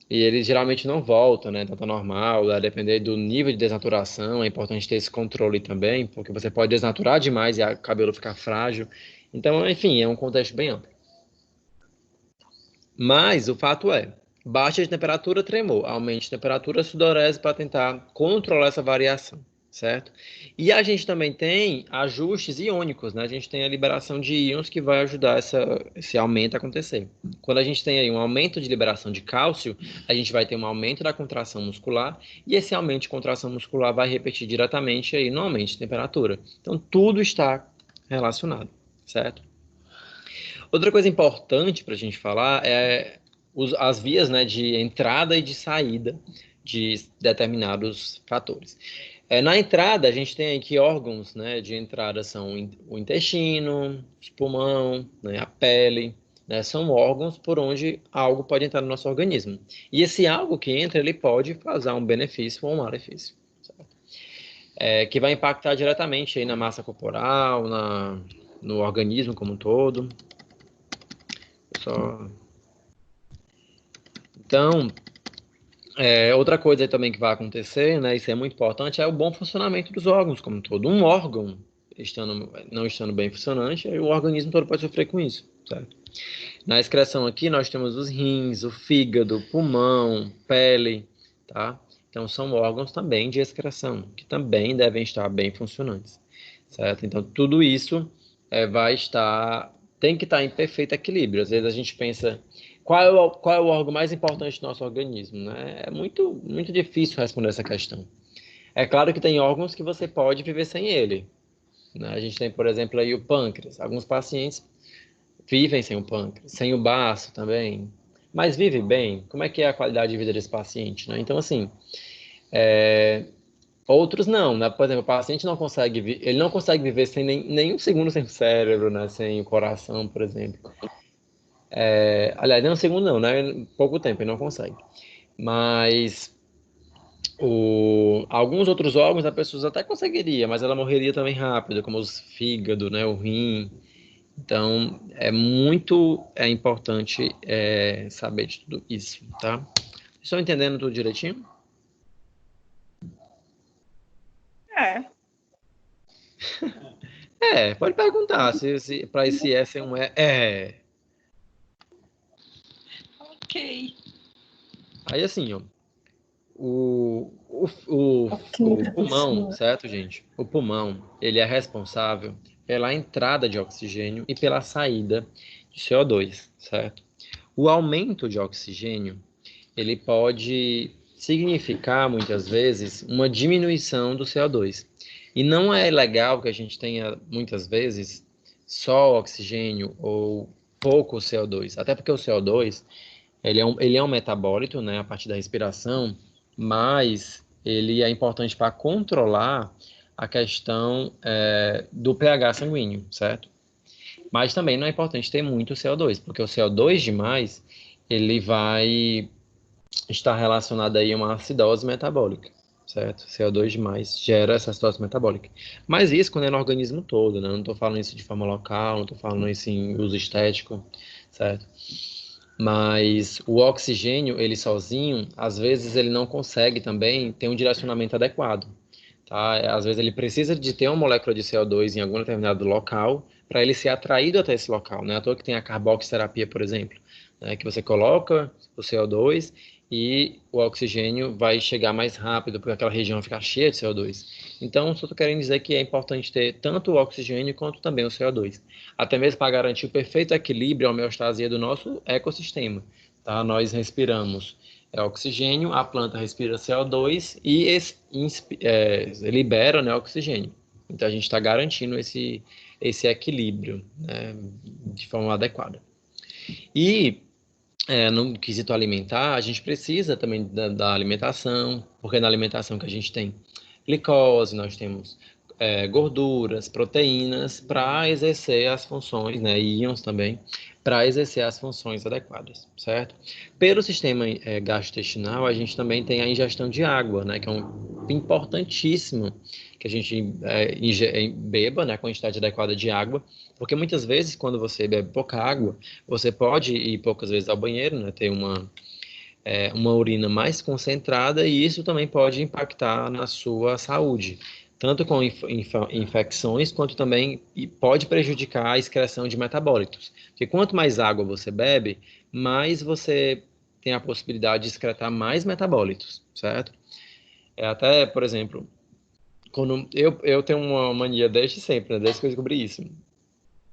E ele geralmente não volta, né? Tanto normal, vai depender do nível de desnaturação. É importante ter esse controle também, porque você pode desnaturar demais e o cabelo ficar frágil. Então, enfim, é um contexto bem amplo. Mas o fato é, baixa de temperatura, tremor. Aumente de temperatura, sudorese para tentar controlar essa variação, certo? E a gente também tem ajustes iônicos, né? A gente tem a liberação de íons que vai ajudar esse aumento a acontecer. Quando a gente tem aí um aumento de liberação de cálcio, a gente vai ter um aumento da contração muscular e esse aumento de contração muscular vai repetir diretamente aí no aumento de temperatura. Então, tudo está relacionado, certo? Outra coisa importante para a gente falar é as vias, né, de entrada e de saída de determinados fatores. Na entrada, a gente tem aqui órgãos, né, de entrada são o intestino, o pulmão, né, a pele, né, são órgãos por onde algo pode entrar no nosso organismo. E esse algo que entra, ele pode causar um benefício ou um malefício, certo? Que vai impactar diretamente aí na massa corporal, no organismo como um todo. Então, outra coisa também que vai acontecer, né, isso é muito importante, é o bom funcionamento dos órgãos como um todo. Um órgão não estando bem funcionante, aí o organismo todo pode sofrer com isso, certo? Na excreção aqui, nós temos os rins, o fígado, o pulmão, pele, tá? Então, são órgãos também de excreção, que também devem estar bem funcionantes, certo? Então, tudo isso tem que estar em perfeito equilíbrio. Às vezes a gente pensa, qual é o órgão mais importante do nosso organismo, né? É muito, muito difícil responder essa questão. É claro que tem órgãos que você pode viver sem ele, né? A gente tem, por exemplo, aí o pâncreas. Alguns pacientes vivem sem o pâncreas, sem o baço também, mas vive bem. Como é que é a qualidade de vida desse paciente, né? Então, assim, outros não, né? Por exemplo, o paciente ele não consegue viver sem nem um segundo sem o cérebro, né? Sem o coração, por exemplo. Aliás, nem um segundo não, né? Pouco tempo, ele não consegue. Mas alguns outros órgãos a pessoa até conseguiria, mas ela morreria também rápido, como os fígado, né? O rim. Então, é importante saber de tudo isso, tá? Estão entendendo tudo direitinho? Pode perguntar se para esse S é um Ok. Aí, assim, ó, o pulmão, certo, gente? O pulmão, ele é responsável pela entrada de oxigênio e pela saída de CO2, certo? O aumento de oxigênio, ele pode significar, muitas vezes, uma diminuição do CO2. E não é legal que a gente tenha, muitas vezes, só oxigênio ou pouco CO2. Até porque o CO2, ele é um metabólito, né, a partir da respiração, mas ele é importante para controlar a questão do pH sanguíneo, certo? Mas também não é importante ter muito CO2, porque o CO2 demais, ele vai estar relacionado aí a uma acidose metabólica, certo? CO2 demais gera essa acidose metabólica. Mas isso quando é no organismo todo, né? Não estou falando isso de forma local, não estou falando isso em uso estético, certo? Mas o oxigênio, ele sozinho, às vezes ele não consegue também ter um direcionamento adequado, tá? Às vezes ele precisa de ter uma molécula de CO2 em algum determinado local para ele ser atraído até esse local, né? À toa que tem a carboxiterapia, por exemplo, né? Que você coloca o CO2 e o oxigênio vai chegar mais rápido porque aquela região fica cheia de CO2. Então, só estou querendo dizer que é importante ter tanto o oxigênio quanto também o CO2. Até mesmo para garantir o perfeito equilíbrio e a homeostasia do nosso ecossistema, tá? Nós respiramos oxigênio, a planta respira CO2 e libera, né, oxigênio. Então, a gente está garantindo esse equilíbrio, né, de forma adequada. E no quesito alimentar, a gente precisa também da alimentação, porque na alimentação que a gente tem glicose, nós temos gorduras, proteínas, para exercer as funções, né, íons também, para exercer as funções adequadas, certo? Pelo sistema gastrointestinal, a gente também tem a ingestão de água, né, que é importantíssimo que a gente beba, né, a quantidade adequada de água, porque muitas vezes, quando você bebe pouca água, você pode ir poucas vezes ao banheiro, né, ter uma urina mais concentrada, e isso também pode impactar na sua saúde, tanto com infecções, quanto também pode prejudicar a excreção de metabólitos. Porque quanto mais água você bebe, mais você tem a possibilidade de excretar mais metabólitos, certo? Até, por exemplo, quando eu tenho uma mania desde sempre, né, desde que eu descobri isso.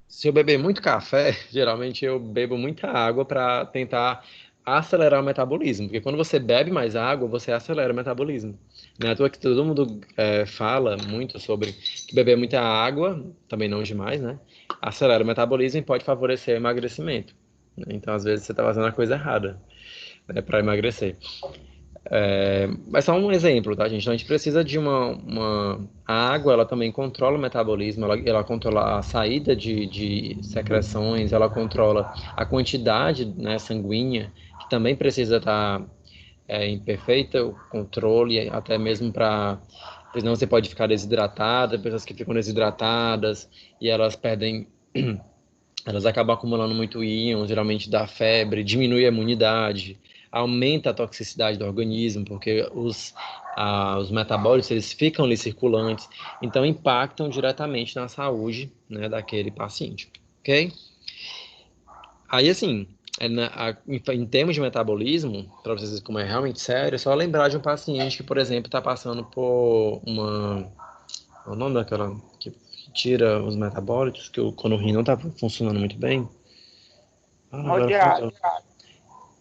Se eu beber muito café, geralmente eu bebo muita água para tentar acelerar o metabolismo, porque quando você bebe mais água, você acelera o metabolismo. Não é à toa que todo mundo fala muito sobre que beber muita água, também não demais, né? Acelera o metabolismo e pode favorecer o emagrecimento. Então, às vezes, você está fazendo a coisa errada, né, para emagrecer. Mas só um exemplo, tá, gente? Então, a gente precisa de A água, ela também controla o metabolismo, ela controla a saída de secreções, ela controla a quantidade, né, sanguínea, que também precisa estar em perfeito controle, até mesmo para... Senão você pode ficar desidratada, pessoas que ficam desidratadas e elas perdem... Elas acabam acumulando muito íon, geralmente dá febre, diminui a imunidade, aumenta a toxicidade do organismo, porque os metabólitos eles ficam ali circulantes, então impactam diretamente na saúde, né, daquele paciente, ok? Aí, assim, em termos de metabolismo, para vocês verem como é realmente sério, é só lembrar de um paciente que, por exemplo, está passando por o nome daquela que tira os metabólitos, quando o rim não está funcionando muito bem. Agora Hemodiálise.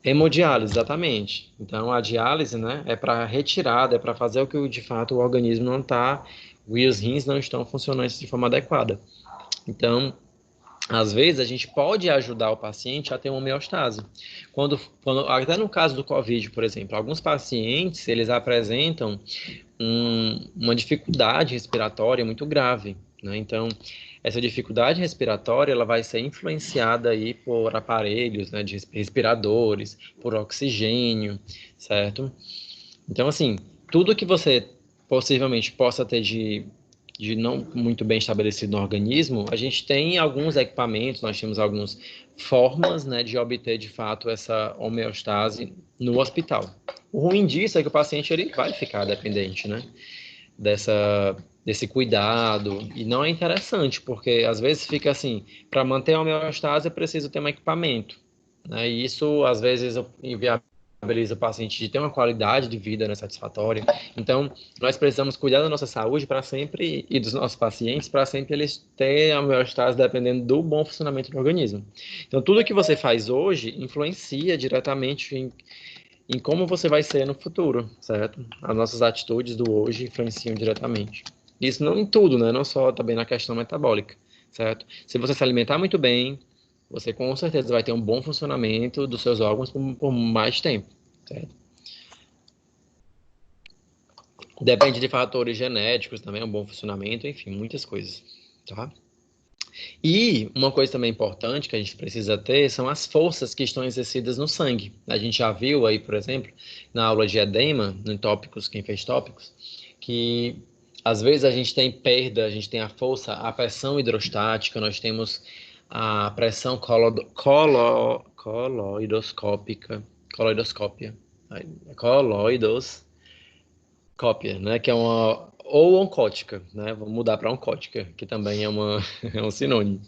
Hemodiálise, exatamente. Então, a diálise, né, é para retirada, é para fazer o que de fato o organismo não está, os rins não estão funcionando de forma adequada. Então, às vezes, a gente pode ajudar o paciente a ter uma homeostase. Até no caso do COVID, por exemplo, alguns pacientes, eles apresentam uma dificuldade respiratória muito grave, né? Então, essa dificuldade respiratória, ela vai ser influenciada aí por aparelhos, né, de respiradores, por oxigênio, certo? Então, assim, tudo que você possivelmente possa ter de não muito bem estabelecido no organismo, a gente tem alguns equipamentos, nós temos algumas formas, né, de obter de fato essa homeostase no hospital. O ruim disso é que o paciente ele vai ficar dependente, né, desse cuidado, e não é interessante, porque às vezes fica assim, para manter a homeostase é preciso ter um equipamento, né, e isso às vezes inviabiliza o paciente de ter uma qualidade de vida, né, satisfatória. Então, nós precisamos cuidar da nossa saúde para sempre, e dos nossos pacientes, para sempre eles terem a homeostase dependendo do bom funcionamento do organismo. Então, tudo que você faz hoje influencia diretamente em como você vai ser no futuro, certo? As nossas atitudes do hoje influenciam diretamente. Isso não em tudo, né? Não só também na questão metabólica, certo? Se você se alimentar muito bem, você com certeza vai ter um bom funcionamento dos seus órgãos por mais tempo, certo? Depende de fatores genéticos também, um bom funcionamento, enfim, muitas coisas, tá? E uma coisa também importante que a gente precisa ter são as forças que estão exercidas no sangue. A gente já viu aí, por exemplo, na aula de edema, no tópicos, quem fez tópicos, que às vezes a gente tem perda, a gente tem a força, a pressão hidrostática, nós temos a pressão coloidoscópia, né, que é ou oncótica, né, vamos mudar para oncótica, que também é um sinônimo,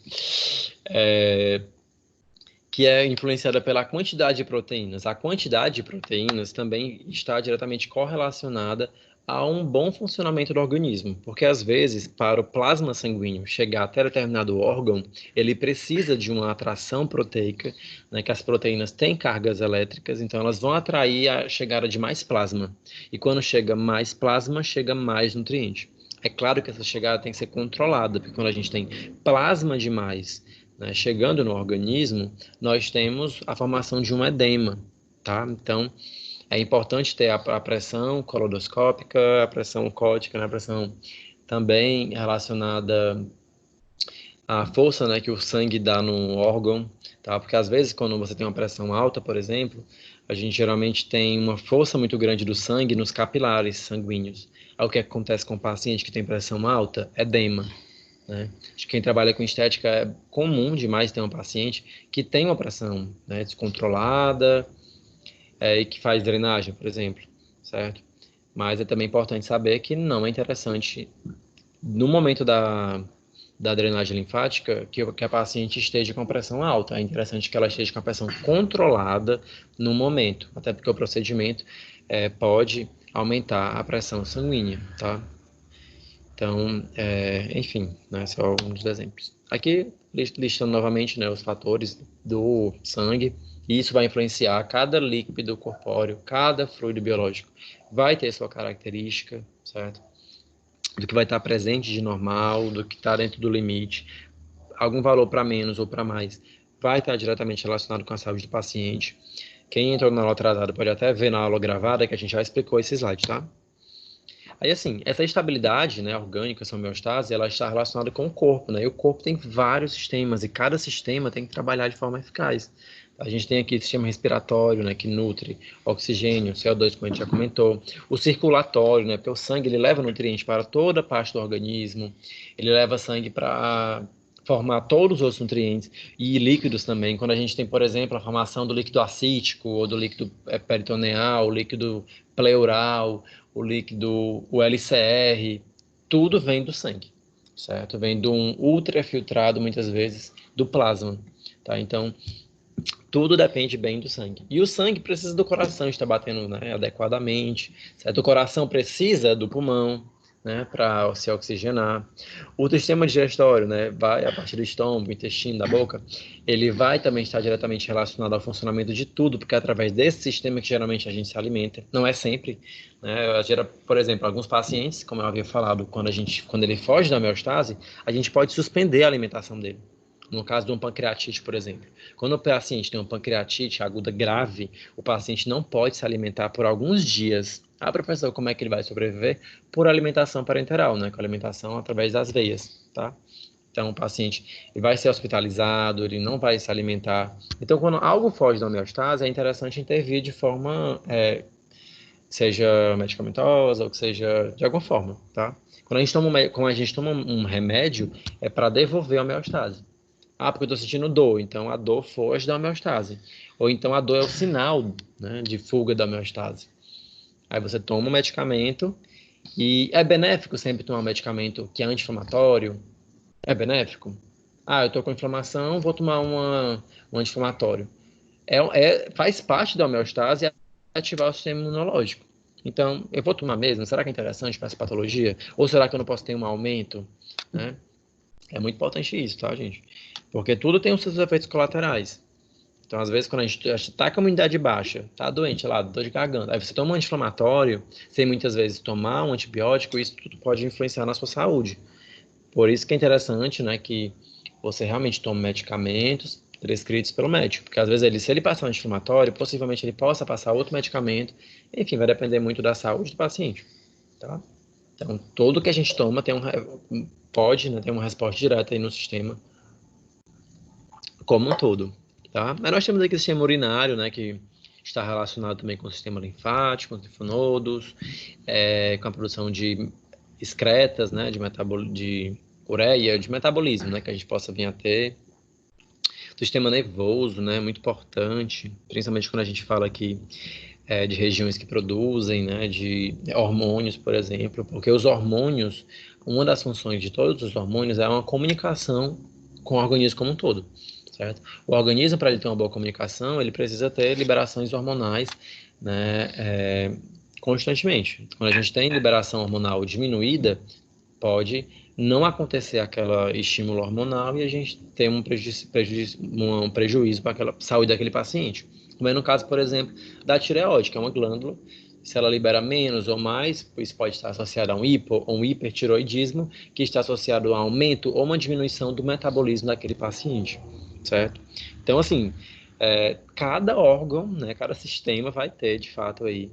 que é influenciada pela quantidade de proteínas. A quantidade de proteínas também está diretamente correlacionada a um bom funcionamento do organismo, porque às vezes, para o plasma sanguíneo chegar até determinado órgão, ele precisa de uma atração proteica, né, que as proteínas têm cargas elétricas, então elas vão atrair a chegada de mais plasma. E quando chega mais plasma, chega mais nutriente. É claro que essa chegada tem que ser controlada, porque quando a gente tem plasma demais, né, chegando no organismo, nós temos a formação de um edema, tá? Então, é importante ter a pressão coloidoscópica, a pressão oncótica, né, a pressão também relacionada a força, né, que o sangue dá no órgão, tá? Porque às vezes quando você tem uma pressão alta, por exemplo, a gente geralmente tem uma força muito grande do sangue nos capilares sanguíneos. Aí o que acontece com o paciente que tem pressão alta? Edema, né? Acho que quem trabalha com estética é comum demais ter um paciente que tem uma pressão, né, descontrolada, e que faz drenagem, por exemplo, certo? Mas é também importante saber que não é interessante, no momento da drenagem linfática, que a paciente esteja com pressão alta. É interessante que ela esteja com a pressão controlada no momento, até porque o procedimento pode aumentar a pressão sanguínea, tá? Então, enfim, né, só um dos exemplos. Aqui, listando novamente, né, os fatores do sangue, e isso vai influenciar cada líquido corpóreo, cada fluido biológico vai ter sua característica, certo? Do que vai estar presente de normal, do que está dentro do limite, algum valor para menos ou para mais, vai estar diretamente relacionado com a saúde do paciente. Quem entrou na aula atrasada pode até ver na aula gravada que a gente já explicou esse slide, tá? Aí, assim, essa estabilidade, né, orgânica, essa homeostase, ela está relacionada com o corpo, né? E o corpo tem vários sistemas, e cada sistema tem que trabalhar de forma eficaz. A gente tem aqui o sistema respiratório, né, que nutre oxigênio, CO2, como a gente já comentou. O circulatório, né, porque o sangue ele leva nutrientes para toda a parte do organismo. Ele leva sangue para formar todos os outros nutrientes e líquidos também. Quando a gente tem, por exemplo, a formação do líquido acítico ou do líquido peritoneal, o líquido pleural, o líquido, o LCR, tudo vem do sangue, certo? Vem de um ultrafiltrado, muitas vezes, do plasma, tá? Então, tudo depende bem do sangue. E o sangue precisa do coração estar batendo, né, adequadamente, certo? O coração precisa do pulmão, né, para se oxigenar. O sistema digestório, né, vai a partir do estômago, intestino, da boca, ele vai também estar diretamente relacionado ao funcionamento de tudo, porque é através desse sistema que geralmente a gente se alimenta. Não é sempre, né? Por exemplo, alguns pacientes, como eu havia falado, quando ele foge da homeostase, a gente pode suspender a alimentação dele. No caso de uma pancreatite, por exemplo. Quando o paciente tem uma pancreatite aguda grave, o paciente não pode se alimentar por alguns dias. Ah, professor, como é que ele vai sobreviver? Por alimentação parenteral, né? Com alimentação através das veias, tá? Então, o paciente ele vai ser hospitalizado, ele não vai se alimentar. Então, quando algo foge da homeostase, é interessante intervir de forma, seja medicamentosa ou que seja de alguma forma, tá? Quando a gente toma um remédio, é para devolver a homeostase. Ah, porque eu estou sentindo dor. Então, a dor foge da homeostase. Ou então, a dor é o sinal, né, de fuga da homeostase. Aí você toma um medicamento e é benéfico sempre tomar um medicamento que é anti-inflamatório? É benéfico? Ah, eu estou com inflamação, vou tomar um anti-inflamatório. Faz parte da homeostase ativar o sistema imunológico. Então, eu vou tomar mesmo? Será que é interessante para essa patologia? Ou será que eu não posso ter um aumento, né? É muito importante isso, tá, gente? Porque tudo tem os seus efeitos colaterais. Então, às vezes, quando a gente está com a imunidade baixa, tá doente, lá, dor de garganta, aí você toma um anti-inflamatório, sem muitas vezes tomar um antibiótico, isso tudo pode influenciar na sua saúde. Por isso que é interessante, né, que você realmente tome medicamentos prescritos pelo médico, porque às vezes se ele passar um anti-inflamatório, possivelmente ele possa passar outro medicamento, enfim, vai depender muito da saúde do paciente, tá? Então, tudo que a gente toma pode, né, ter uma resposta direta aí no sistema como um todo, tá? Mas nós temos aqui o sistema urinário, né, que está relacionado também com o sistema linfático, com os linfonodos, com a produção de excretas, né, de ureia, de metabolismo, né, que a gente possa vir a ter. O sistema nervoso, né, muito importante, principalmente quando a gente fala aqui de regiões que produzem, né, de hormônios, por exemplo, porque os hormônios, uma das funções de todos os hormônios é uma comunicação com o organismo como um todo, certo? O organismo, para ele ter uma boa comunicação, ele precisa ter liberações hormonais, né, constantemente. Quando a gente tem liberação hormonal diminuída, pode não acontecer aquele estímulo hormonal e a gente tem um prejuízo para aquela saúde daquele paciente. Como é no caso, por exemplo, da tireoide, que é uma glândula, se ela libera menos ou mais, isso pode estar associado a um hipo ou um hipertiroidismo, que está associado a um aumento ou uma diminuição do metabolismo daquele paciente, certo? Então, assim, cada órgão, né, cada sistema vai ter, de fato, aí,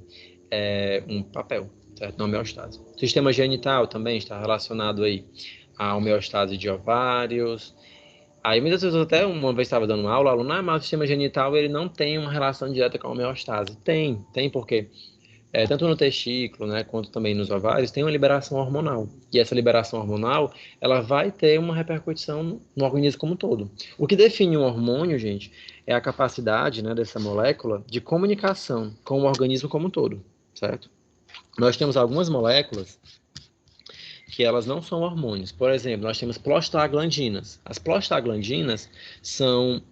um papel, certo? Na homeostase. O sistema genital também está relacionado aí a homeostase de ovários. Aí muitas vezes, até uma vez estava dando aula, o aluno, mas o sistema genital ele não tem uma relação direta com a homeostase. Tem porque tanto no testículo, né, quanto também nos ovários, tem uma liberação hormonal. E essa liberação hormonal, ela vai ter uma repercussão no organismo como um todo. O que define um hormônio, gente, é a capacidade, né, dessa molécula de comunicação com o organismo como um todo, certo? Nós temos algumas moléculas que elas não são hormônios. Por exemplo, nós temos prostaglandinas. As prostaglandinas são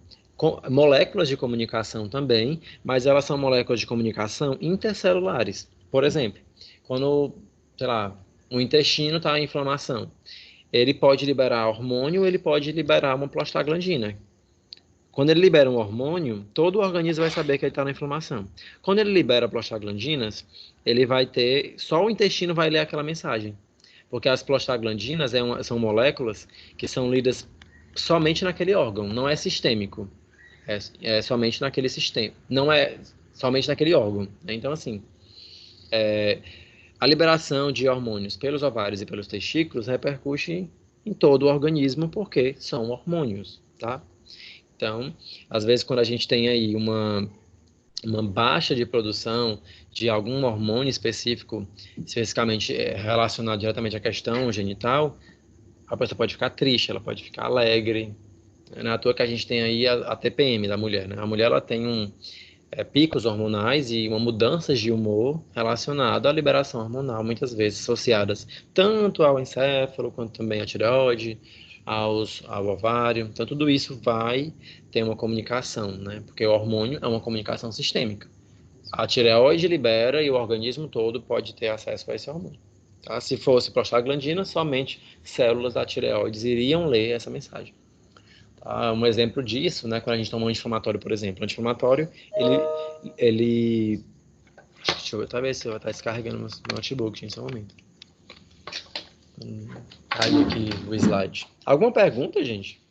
moléculas de comunicação também, mas elas são moléculas de comunicação intercelulares. Por exemplo, quando, sei lá, o intestino está em inflamação, ele pode liberar hormônio, ele pode liberar uma prostaglandina. Quando ele libera um hormônio, todo o organismo vai saber que ele está na inflamação. Quando ele libera prostaglandinas, ele vai ter, só o intestino vai ler aquela mensagem. Porque as prostaglandinas são moléculas que são lidas somente naquele órgão, não é sistêmico. É somente naquele sistema, não é somente naquele órgão. Então, assim, a liberação de hormônios pelos ovários e pelos testículos repercute em todo o organismo, porque são hormônios, tá? Então, às vezes, quando a gente tem aí uma baixa de produção de algum hormônio específico, especificamente relacionado diretamente à questão genital, a pessoa pode ficar triste, ela pode ficar alegre. Não é à toa que a gente tem aí a TPM da mulher, né? A mulher ela tem picos hormonais e uma mudança de humor relacionada à liberação hormonal, muitas vezes associadas tanto ao encéfalo, quanto também à tireoide, ao ovário. Então, tudo isso vai ter uma comunicação, né? Porque o hormônio é uma comunicação sistêmica. A tireoide libera e o organismo todo pode ter acesso a esse hormônio. Tá? Se fosse prostaglandina, somente células da tireoide iriam ler essa mensagem. Um exemplo disso, né, quando a gente toma um anti-inflamatório, por exemplo. O anti-inflamatório, ele... Deixa eu ver, talvez eu vou estar descarregando meu notebook, gente, só um momento. Caiu aqui o slide. Alguma pergunta, gente?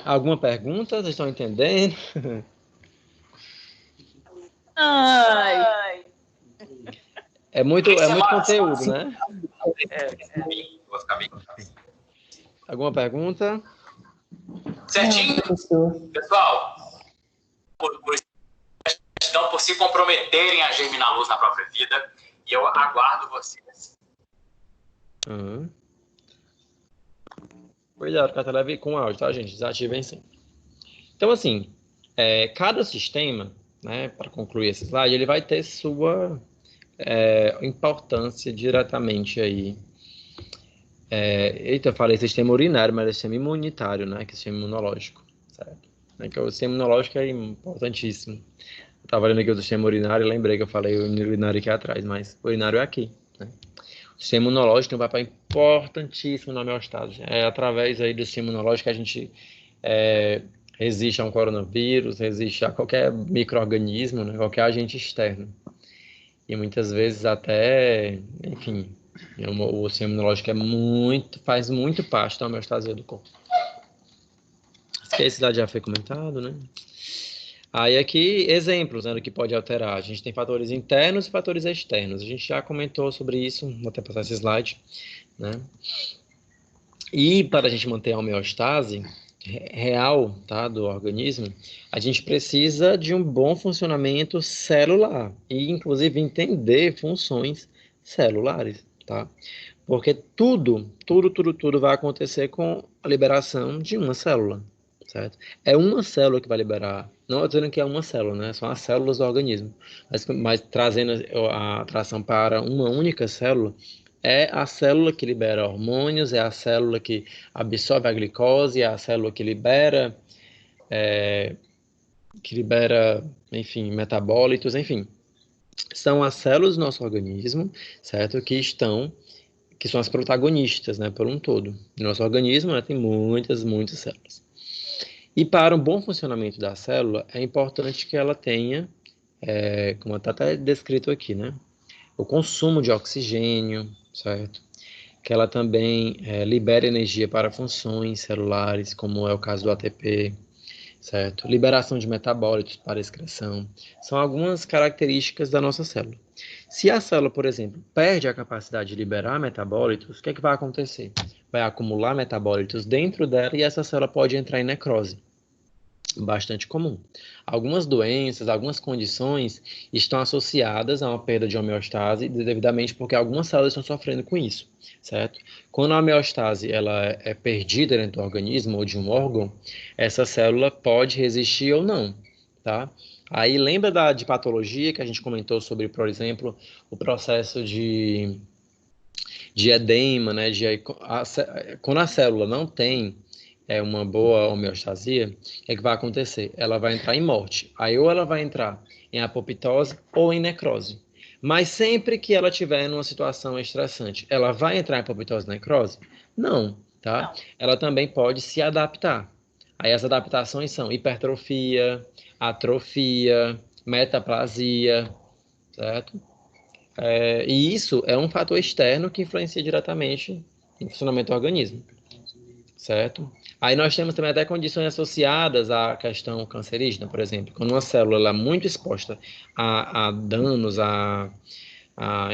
Alguma pergunta? Vocês estão entendendo? Ai. É muito conteúdo, né? Vou ficar bem. Alguma pergunta? Certinho? Pessoal, por se comprometerem a germinar luz na própria vida, e eu aguardo vocês. Cuidado com a tela com áudio, tá, gente? Desativem sim. Então, assim, cada sistema, né, para concluir esse slide, ele vai ter sua importância diretamente aí. Eu falei sistema urinário, mas é sistema imunitário, né? Que é o sistema imunológico, certo? Que o sistema imunológico é importantíssimo. Eu estava olhando aqui o sistema urinário e lembrei que eu falei o urinário aqui atrás, mas o urinário é aqui, né? O sistema imunológico tem um papel importantíssimo na homeostase. É através aí do sistema imunológico que a gente resiste a um coronavírus, resiste a qualquer micro-organismo, né? Qualquer agente externo. E muitas vezes até, enfim... O sistema imunológico faz muito parte da homeostasia do corpo. Esse lá já foi comentado, né? Aí aqui, exemplos, né, do que pode alterar. A gente tem fatores internos e fatores externos. A gente já comentou sobre isso, vou até passar esse slide, né? E para a gente manter a homeostase real, tá, do organismo, a gente precisa de um bom funcionamento celular e, inclusive, entender funções celulares. Tá? Porque tudo vai acontecer com a liberação de uma célula, certo? É uma célula que vai liberar, não estou dizendo que é uma célula, né? São as células do organismo, mas trazendo a atração para uma única célula, é a célula que libera hormônios, é a célula que absorve a glicose, é a célula que libera, enfim, metabólitos, enfim. São as células do nosso organismo, certo? Que são as protagonistas, né, por um todo. O nosso organismo, né, tem muitas células. E para um bom funcionamento da célula, é importante que ela tenha, como está até descrito aqui, né, o consumo de oxigênio, certo? Que ela também libere energia para funções celulares, como é o caso do ATP, certo? Liberação de metabólitos para excreção. São algumas características da nossa célula. Se a célula, por exemplo, perde a capacidade de liberar metabólitos, o que é que vai acontecer? Vai acumular metabólitos dentro dela e essa célula pode entrar em necrose. Bastante comum. Algumas doenças, algumas condições estão associadas a uma perda de homeostase devidamente porque algumas células estão sofrendo com isso, certo? Quando a homeostase ela é perdida dentro do organismo ou de um órgão, essa célula pode resistir ou não, tá? Aí lembra de patologia que a gente comentou sobre, por exemplo, o processo de edema, né? Quando a célula não tem uma boa homeostasia, o que é que vai acontecer? Ela vai entrar em morte. Aí ou ela vai entrar em apoptose ou em necrose. Mas sempre que ela estiver numa situação estressante, ela vai entrar em apoptose e necrose? Não, tá? Ela também pode se adaptar. Aí as adaptações são hipertrofia, atrofia, metaplasia, certo? E isso é um fator externo que influencia diretamente no funcionamento do organismo, certo? Aí nós temos também até condições associadas à questão cancerígena, por exemplo, quando uma célula é muito exposta a danos,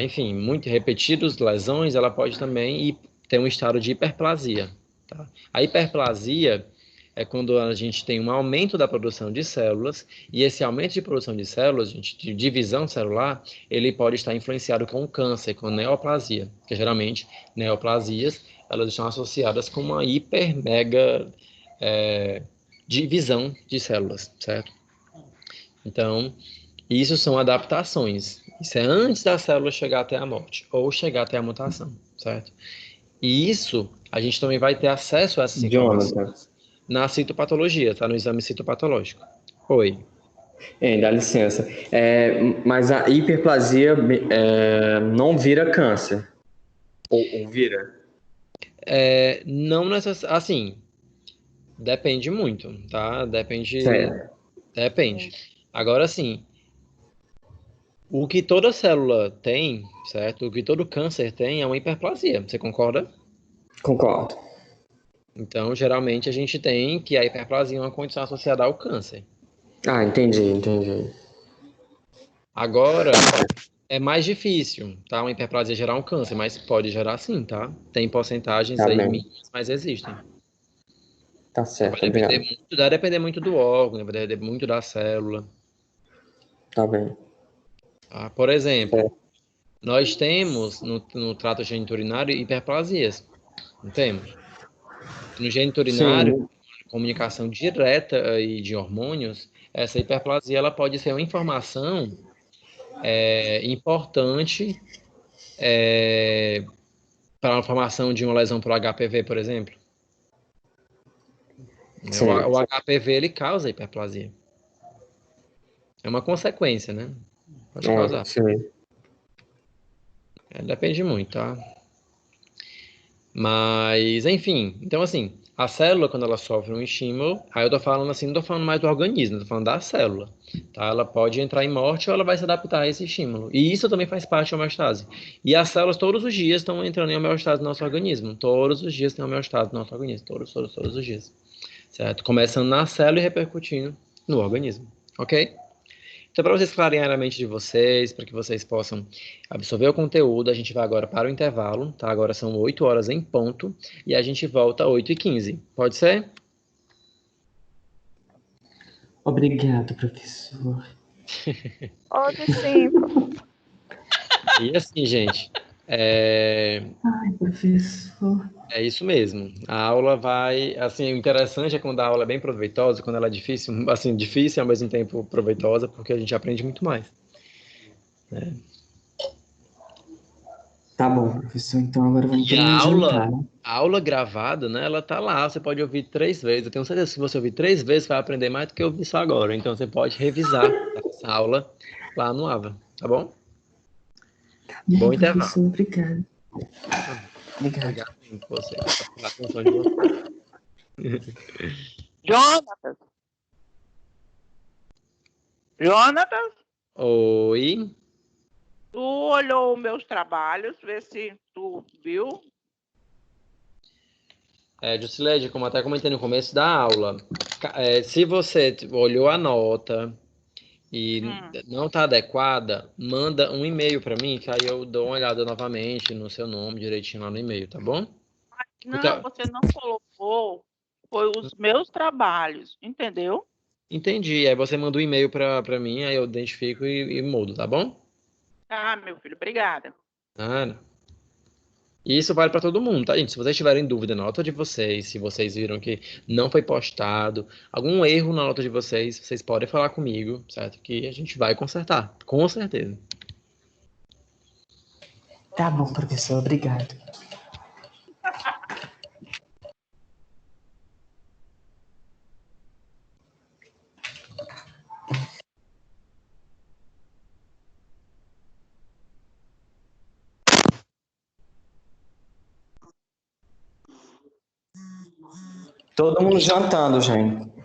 enfim, muito repetidos lesões, ela pode também ter um estado de hiperplasia. Tá? A hiperplasia é quando a gente tem um aumento da produção de células, e esse aumento de produção de células, de divisão celular, ele pode estar influenciado com câncer, com neoplasia, porque geralmente neoplasias elas estão associadas com uma mega divisão de células, certo? Então, isso são adaptações. Isso é antes da célula chegar até a morte, ou chegar até a mutação, certo? E isso, a gente também vai ter acesso a essas informações na citopatologia, tá? No exame citopatológico. Oi. Dá licença. Mas a hiperplasia não vira câncer? Ou vira? Não necessariamente. Assim, depende muito, tá? Depende. Certo. Depende. Agora, sim, o que toda célula tem, certo? O que todo câncer tem é uma hiperplasia. Você concorda? Concordo. Então, geralmente, a gente tem que a hiperplasia é uma condição associada ao câncer. Ah, entendi. Agora, é mais difícil, tá? Uma hiperplasia gerar um câncer, mas pode gerar sim, tá? Tem porcentagens aí mínimas, mas existem. Tá certo, vai depender muito do órgão, vai depender muito da célula. Tá bem. Por exemplo, nós temos no trato geniturinário hiperplasias, não temos? No geniturinário, comunicação direta aí de hormônios, essa hiperplasia ela pode ser uma informação importante para a formação de uma lesão por HPV, por exemplo. O HPV ele causa hiperplasia. É uma consequência, né? Pode causar. Depende muito, tá? Mas, enfim, então assim, a célula, quando ela sofre um estímulo, aí eu tô falando assim, não tô falando mais do organismo, tô falando da célula, tá? Ela pode entrar em morte ou ela vai se adaptar a esse estímulo. E isso também faz parte da homeostase. E as células todos os dias estão entrando em homeostase no nosso organismo. Todos os dias tem homeostase no nosso organismo. Todos os dias. Certo? Começando na célula e repercutindo no organismo. Ok? Então, para vocês clarearem a mente de vocês, para que vocês possam absorver o conteúdo, a gente vai agora para o intervalo, tá? Agora são 8 horas em ponto e a gente volta às 8h15. Pode ser? Obrigado, professor. Pode sim. E assim, gente, Ai, professor. é isso mesmo. A aula vai, assim, o interessante é quando a aula é bem proveitosa, quando ela é difícil, assim, difícil e ao mesmo tempo proveitosa, porque a gente aprende muito mais. Né? Tá bom, professor, então agora vamos E para o jantar, né? a aula gravada, né, ela tá lá, você pode ouvir 3 vezes. Eu tenho certeza que se você ouvir 3 vezes, vai aprender mais do que ouvir só agora. Então você pode revisar essa aula lá no AVA, tá bom? Bom intervalo. Professor, obrigado. Obrigado por você. Pela atenção de você. Jonatas, Oi. tu olhou os meus trabalhos, vê se tu viu. Jusileide, como até comentei no começo da aula, se você olhou a nota e Hum. não está adequada, manda um e-mail para mim, que aí eu dou uma olhada novamente no seu nome direitinho lá no e-mail, tá bom? Porque, Não, você não colocou, foi os meus trabalhos, entendeu? entendi. Aí você manda um e-mail para mim, aí eu identifico e mudo, tá bom? Ah, meu filho, obrigada. Ah, e isso vale para todo mundo, tá, gente? Se vocês tiverem dúvida na nota de vocês, se vocês viram que não foi postado, algum erro na nota de vocês, vocês podem falar comigo, certo? Que a gente vai consertar, com certeza. Tá bom, professor, obrigado. Todo mundo jantando, gente.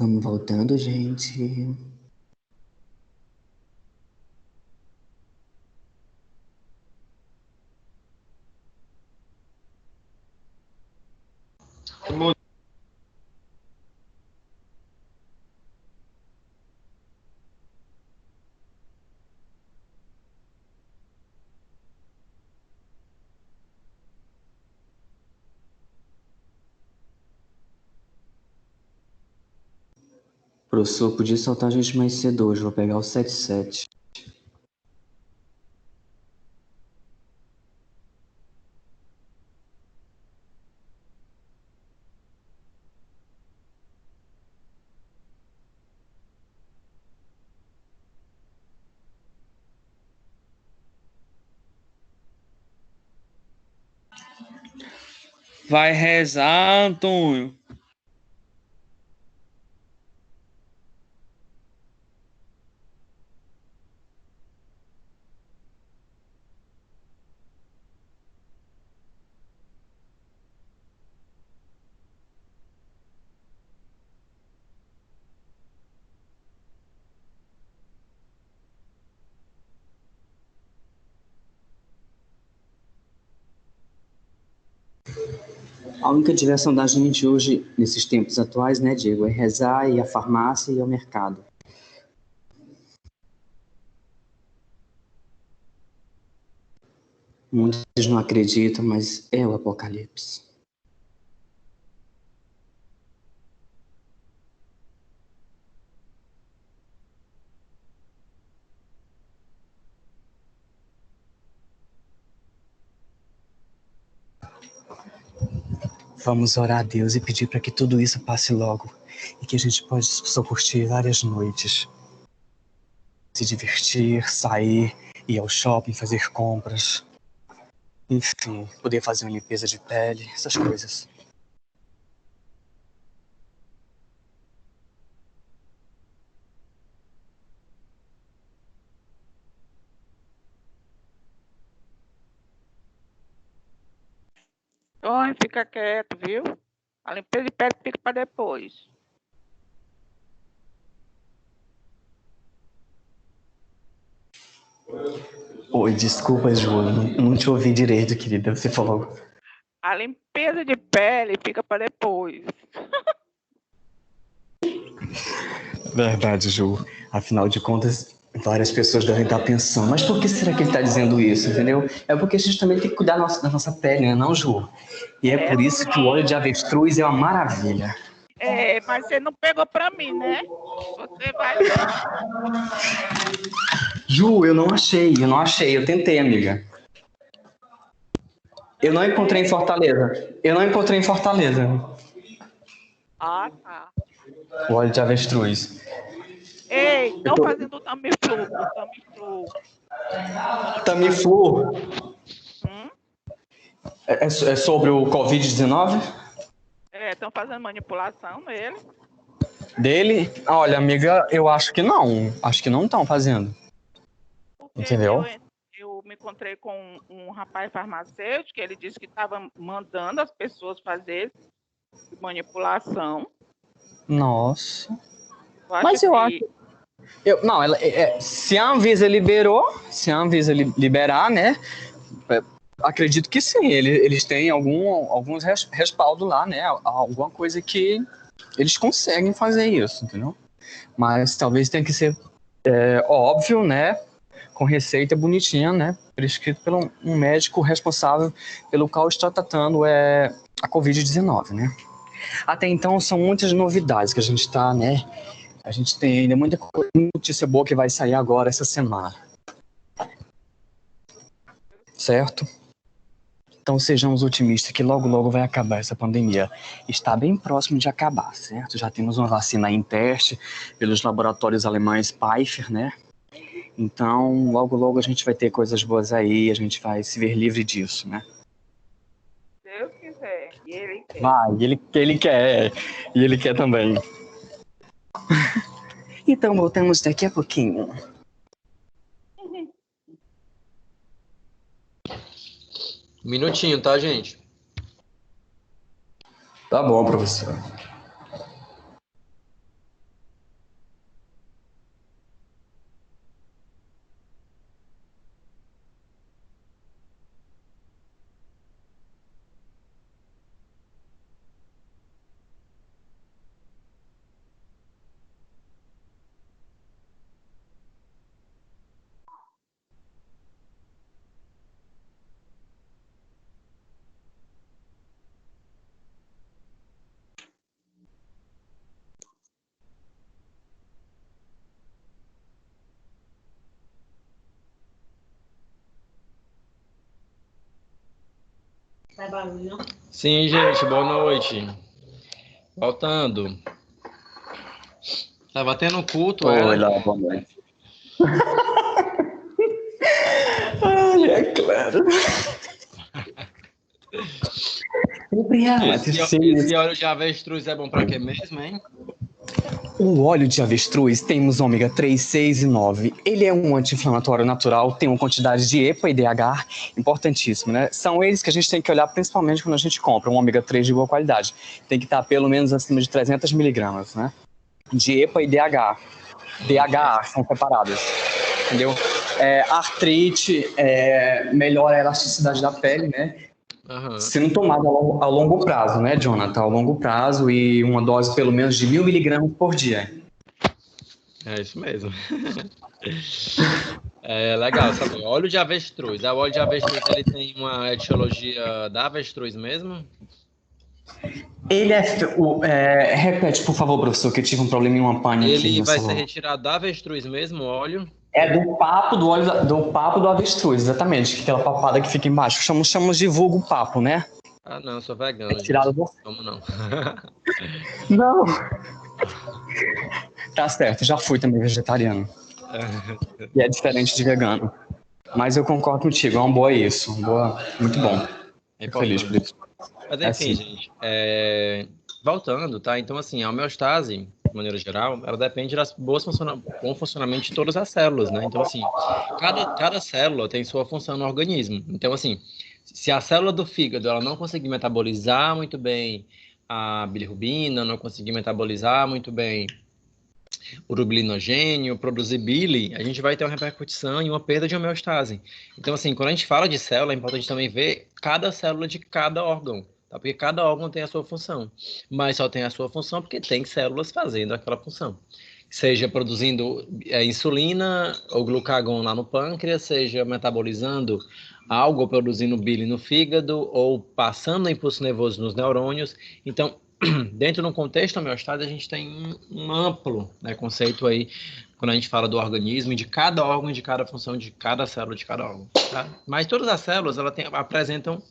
Vamos voltando, gente. Professor, podia soltar a gente mais cedo hoje. Vou pegar o 77. Vai rezar, Antônio. A única direção da gente hoje, nesses tempos atuais, né, Diego, é rezar, ir à farmácia e ao mercado. Muitos não acreditam, mas é o apocalipse. Vamos orar a Deus e pedir para que tudo isso passe logo e que a gente possa curtir várias noites. Se divertir, sair, ir ao shopping, fazer compras. Enfim, poder fazer uma limpeza de pele, essas coisas. Oi, fica quieto, viu? A limpeza de pele fica para depois. Oi, desculpa, Ju, não te ouvi direito, querida. Você falou. A limpeza de pele fica para depois. Verdade, Ju. Afinal de contas, várias pessoas devem estar pensando, mas por que será que ele está dizendo isso, entendeu? É porque a gente também tem que cuidar da nossa pele, né, não, Ju? E é por isso que o óleo de avestruz é uma maravilha. É, mas você não pegou para mim, né? Você vai... Ju, eu não achei. Eu tentei, amiga. Eu não encontrei em Fortaleza. Ah, tá. O óleo de avestruz. Ei, estão fazendo o Tamiflu. Tamiflu? É sobre o Covid-19? Estão fazendo manipulação nele. Dele? Olha, amiga, eu acho que não. Acho que não estão fazendo. Porque entendeu? Eu me encontrei com um rapaz farmacêutico, ele disse que estava mandando as pessoas fazer manipulação. Nossa. Mas eu acho... Não, se a Anvisa liberar, né? Acredito que sim. Eles têm alguns respaldo lá, né? Alguma coisa que eles conseguem fazer isso, entendeu? Mas talvez tenha que ser óbvio, né? Com receita bonitinha, né? Prescrito por um médico responsável pelo qual está tratando a Covid-19, né? Até então são muitas novidades que a gente está, né? A gente tem ainda muita notícia boa que vai sair agora essa semana. Certo? Então sejamos otimistas que logo, logo vai acabar essa pandemia. Está bem próximo de acabar, certo? Já temos uma vacina em teste pelos laboratórios alemães Pfizer, né? Então, logo, logo a gente vai ter coisas boas aí, a gente vai se ver livre disso, né? Deus quiser. E ele quer. Vai, ele quer. E ele quer também. Então, voltamos daqui a pouquinho. Um minutinho, tá, gente? Tá bom, professor. Sim, gente, boa noite. Voltando. Tava tendo culto, Oi, era? lá, boa noite. Ai, é claro. Esse óleo de avestruz é bom pra quê mesmo, hein? O óleo de avestruz temos ômega 3, 6 e 9. Ele é um anti-inflamatório natural, tem uma quantidade de EPA e DHA importantíssimo, né? São eles que a gente tem que olhar principalmente quando a gente compra um ômega 3 de boa qualidade. Tem que estar pelo menos acima de 300 miligramas, né? De EPA e DHA. DHA são separadas, entendeu? Artrite, melhora a elasticidade da pele, né? Aham. Sendo tomado a longo prazo, né, Jonathan? A longo prazo e uma dose pelo menos de 1.000 miligramas por dia. É isso mesmo. É legal saber. Óleo de avestruz. O óleo de avestruz ele tem uma etiologia da avestruz mesmo? Ele repete, por favor, professor, que eu tive um problema em uma pane aqui. Ele no vai celular. ser retirado da avestruz mesmo, o óleo? É do papo do óleo, do papo do avestruz, exatamente. Aquela papada que fica embaixo. Chamamos de vulgo papo, né? Ah, não, eu sou vegano. Tirado do... Como não? Não. Tá certo, já fui também vegetariano. E é diferente de vegano. Mas eu concordo contigo, é uma boa isso. Muito bom. Fico feliz por isso. Mas enfim, gente, voltando, tá? Então, assim, a homeostase, de maneira geral, ela depende das bom funcionamento de todas as células, né? Então, assim, cada célula tem sua função no organismo. Então, assim, se a célula do fígado ela não conseguir metabolizar muito bem a bilirrubina, não conseguir metabolizar muito bem o urobilinogênio, produzir bile, a gente vai ter uma repercussão e uma perda de homeostase. Então, assim, quando a gente fala de célula, é importante também ver cada célula de cada órgão, tá? Porque cada órgão tem a sua função, mas só tem a sua função porque tem células fazendo aquela função. Seja produzindo insulina ou glucagon lá no pâncreas, seja metabolizando algo, ou produzindo bile no fígado, ou passando impulso nervoso nos neurônios. Então, dentro do contexto homeostase, a gente tem um amplo, né, conceito aí, quando a gente fala do organismo, de cada órgão, de cada função, de cada célula, de cada órgão. Tá? Mas todas as células apresentam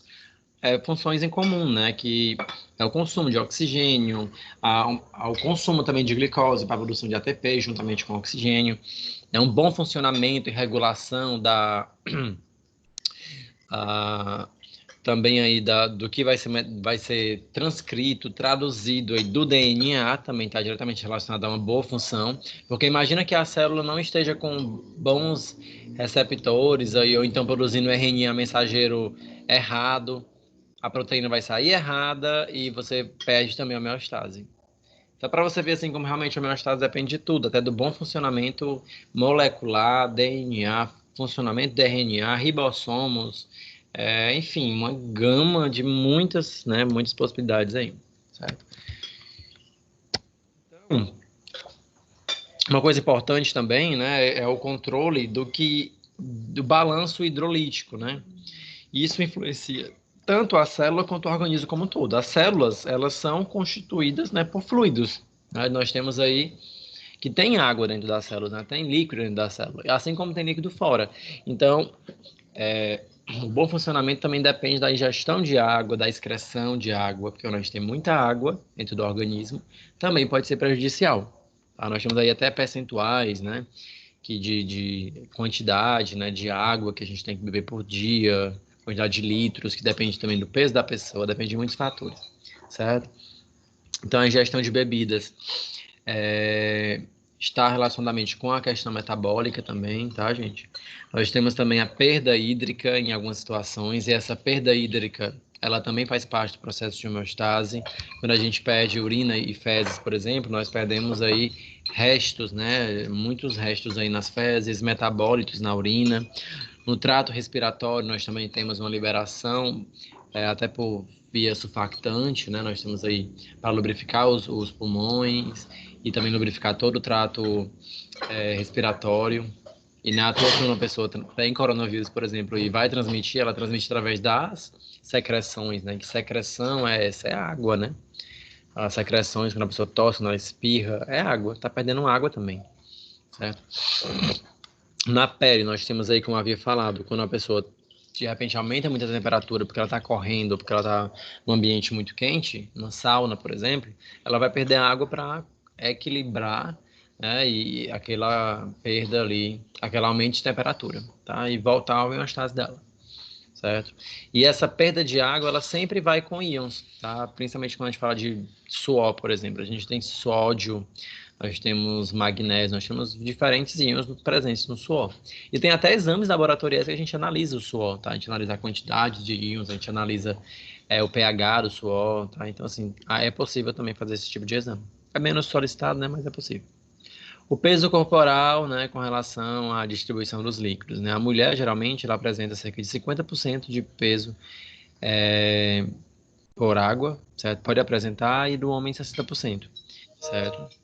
funções em comum, né, que é o consumo de oxigênio, ao consumo também de glicose para a produção de ATP, juntamente com oxigênio, um bom funcionamento e regulação também aí do que vai ser transcrito, traduzido aí do DNA, também está diretamente relacionado a uma boa função, porque imagina que a célula não esteja com bons receptores aí, ou então produzindo RNA mensageiro errado, a proteína vai sair errada e você perde também a homeostase. Então, para você ver assim como realmente a homeostase depende de tudo, até do bom funcionamento molecular, DNA, funcionamento de RNA, ribossomos, enfim, uma gama de muitas possibilidades aí, certo? Então, uma coisa importante também, né, é o controle do balanço hidrolítico, né? E isso influencia tanto a célula quanto o organismo como um todo. As células, elas são constituídas, né, por fluidos. Né? Nós temos aí que tem água dentro das células, né? Tem líquido dentro da célula, assim como tem líquido fora. Então, o bom funcionamento também depende da ingestão de água, da excreção de água, porque quando a gente tem muita água dentro do organismo, também pode ser prejudicial. Tá? Nós temos aí até percentuais, né, de quantidade, né, de água que a gente tem que beber por dia, quantidade de litros, que depende também do peso da pessoa, depende de muitos fatores, certo? Então, a ingestão de bebidas está relacionadamente com a questão metabólica também, tá, gente? Nós temos também a perda hídrica em algumas situações, e essa perda hídrica, ela também faz parte do processo de homeostase. Quando a gente perde urina e fezes, por exemplo, nós perdemos aí restos, né? Muitos restos aí nas fezes, metabólitos na urina. No trato respiratório, nós também temos uma liberação, até por via surfactante, né? Nós temos aí para lubrificar os pulmões e também lubrificar todo o trato respiratório. E na toa, quando uma pessoa tem coronavírus, por exemplo, e vai transmitir, ela transmite através das secreções, né? Que secreção essa? É água, né? As secreções, quando a pessoa tosse, quando ela espirra, é água, tá perdendo água também, certo? Na pele, nós temos aí, como eu havia falado, quando a pessoa de repente aumenta muito a temperatura porque ela está correndo, porque ela está num ambiente muito quente, uma sauna, por exemplo, ela vai perder água para equilibrar, né, e aquela perda ali, aquele aumento de temperatura, tá? E voltar à homeostase dela, certo? E essa perda de água, ela sempre vai com íons, tá? Principalmente quando a gente fala de suor, por exemplo, a gente tem sódio, nós temos magnésio, nós temos diferentes íons presentes no suor. E tem até exames laboratoriais que a gente analisa o suor, tá? A gente analisa a quantidade de íons, a gente analisa o pH do suor, tá? Então, assim, é possível também fazer esse tipo de exame. É menos solicitado, né? Mas é possível. O peso corporal, né, com relação à distribuição dos líquidos, né? A mulher, geralmente, ela apresenta cerca de 50% de peso por água, certo? Pode apresentar, e do homem 60%, certo?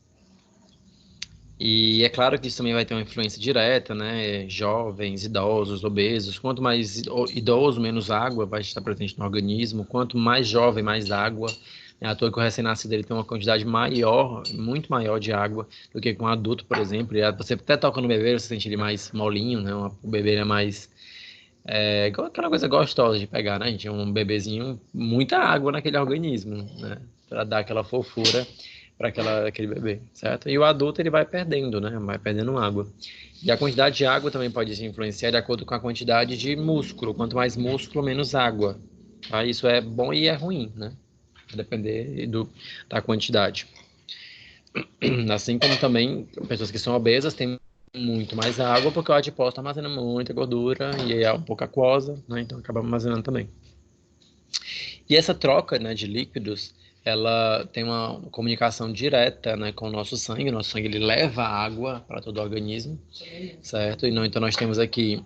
E é claro que isso também vai ter uma influência direta, né? Jovens, idosos, obesos. Quanto mais idoso, menos água vai estar presente no organismo. Quanto mais jovem, mais água. À toa que o recém-nascido ele tem uma quantidade maior, muito maior de água do que com um adulto, por exemplo. E você até toca no bebê, você sente ele mais molinho, né? O bebê é mais... aquela coisa gostosa de pegar, né, gente? Um bebezinho, muita água naquele organismo, né? Para dar aquela fofura para aquele bebê, certo? E o adulto, ele vai perdendo, né? Vai perdendo água. E a quantidade de água também pode se influenciar de acordo com a quantidade de músculo. Quanto mais músculo, menos água. Tá? Isso é bom e é ruim, né? Vai depender da quantidade. Assim como também pessoas que são obesas têm muito mais água, porque o adipócito armazena muita gordura e é um pouco aquosa, né? Então acaba armazenando também. E essa troca, né, de líquidos, ela tem uma comunicação direta, né, com o nosso sangue. O nosso sangue ele leva água para todo o organismo, certo? E então nós temos aqui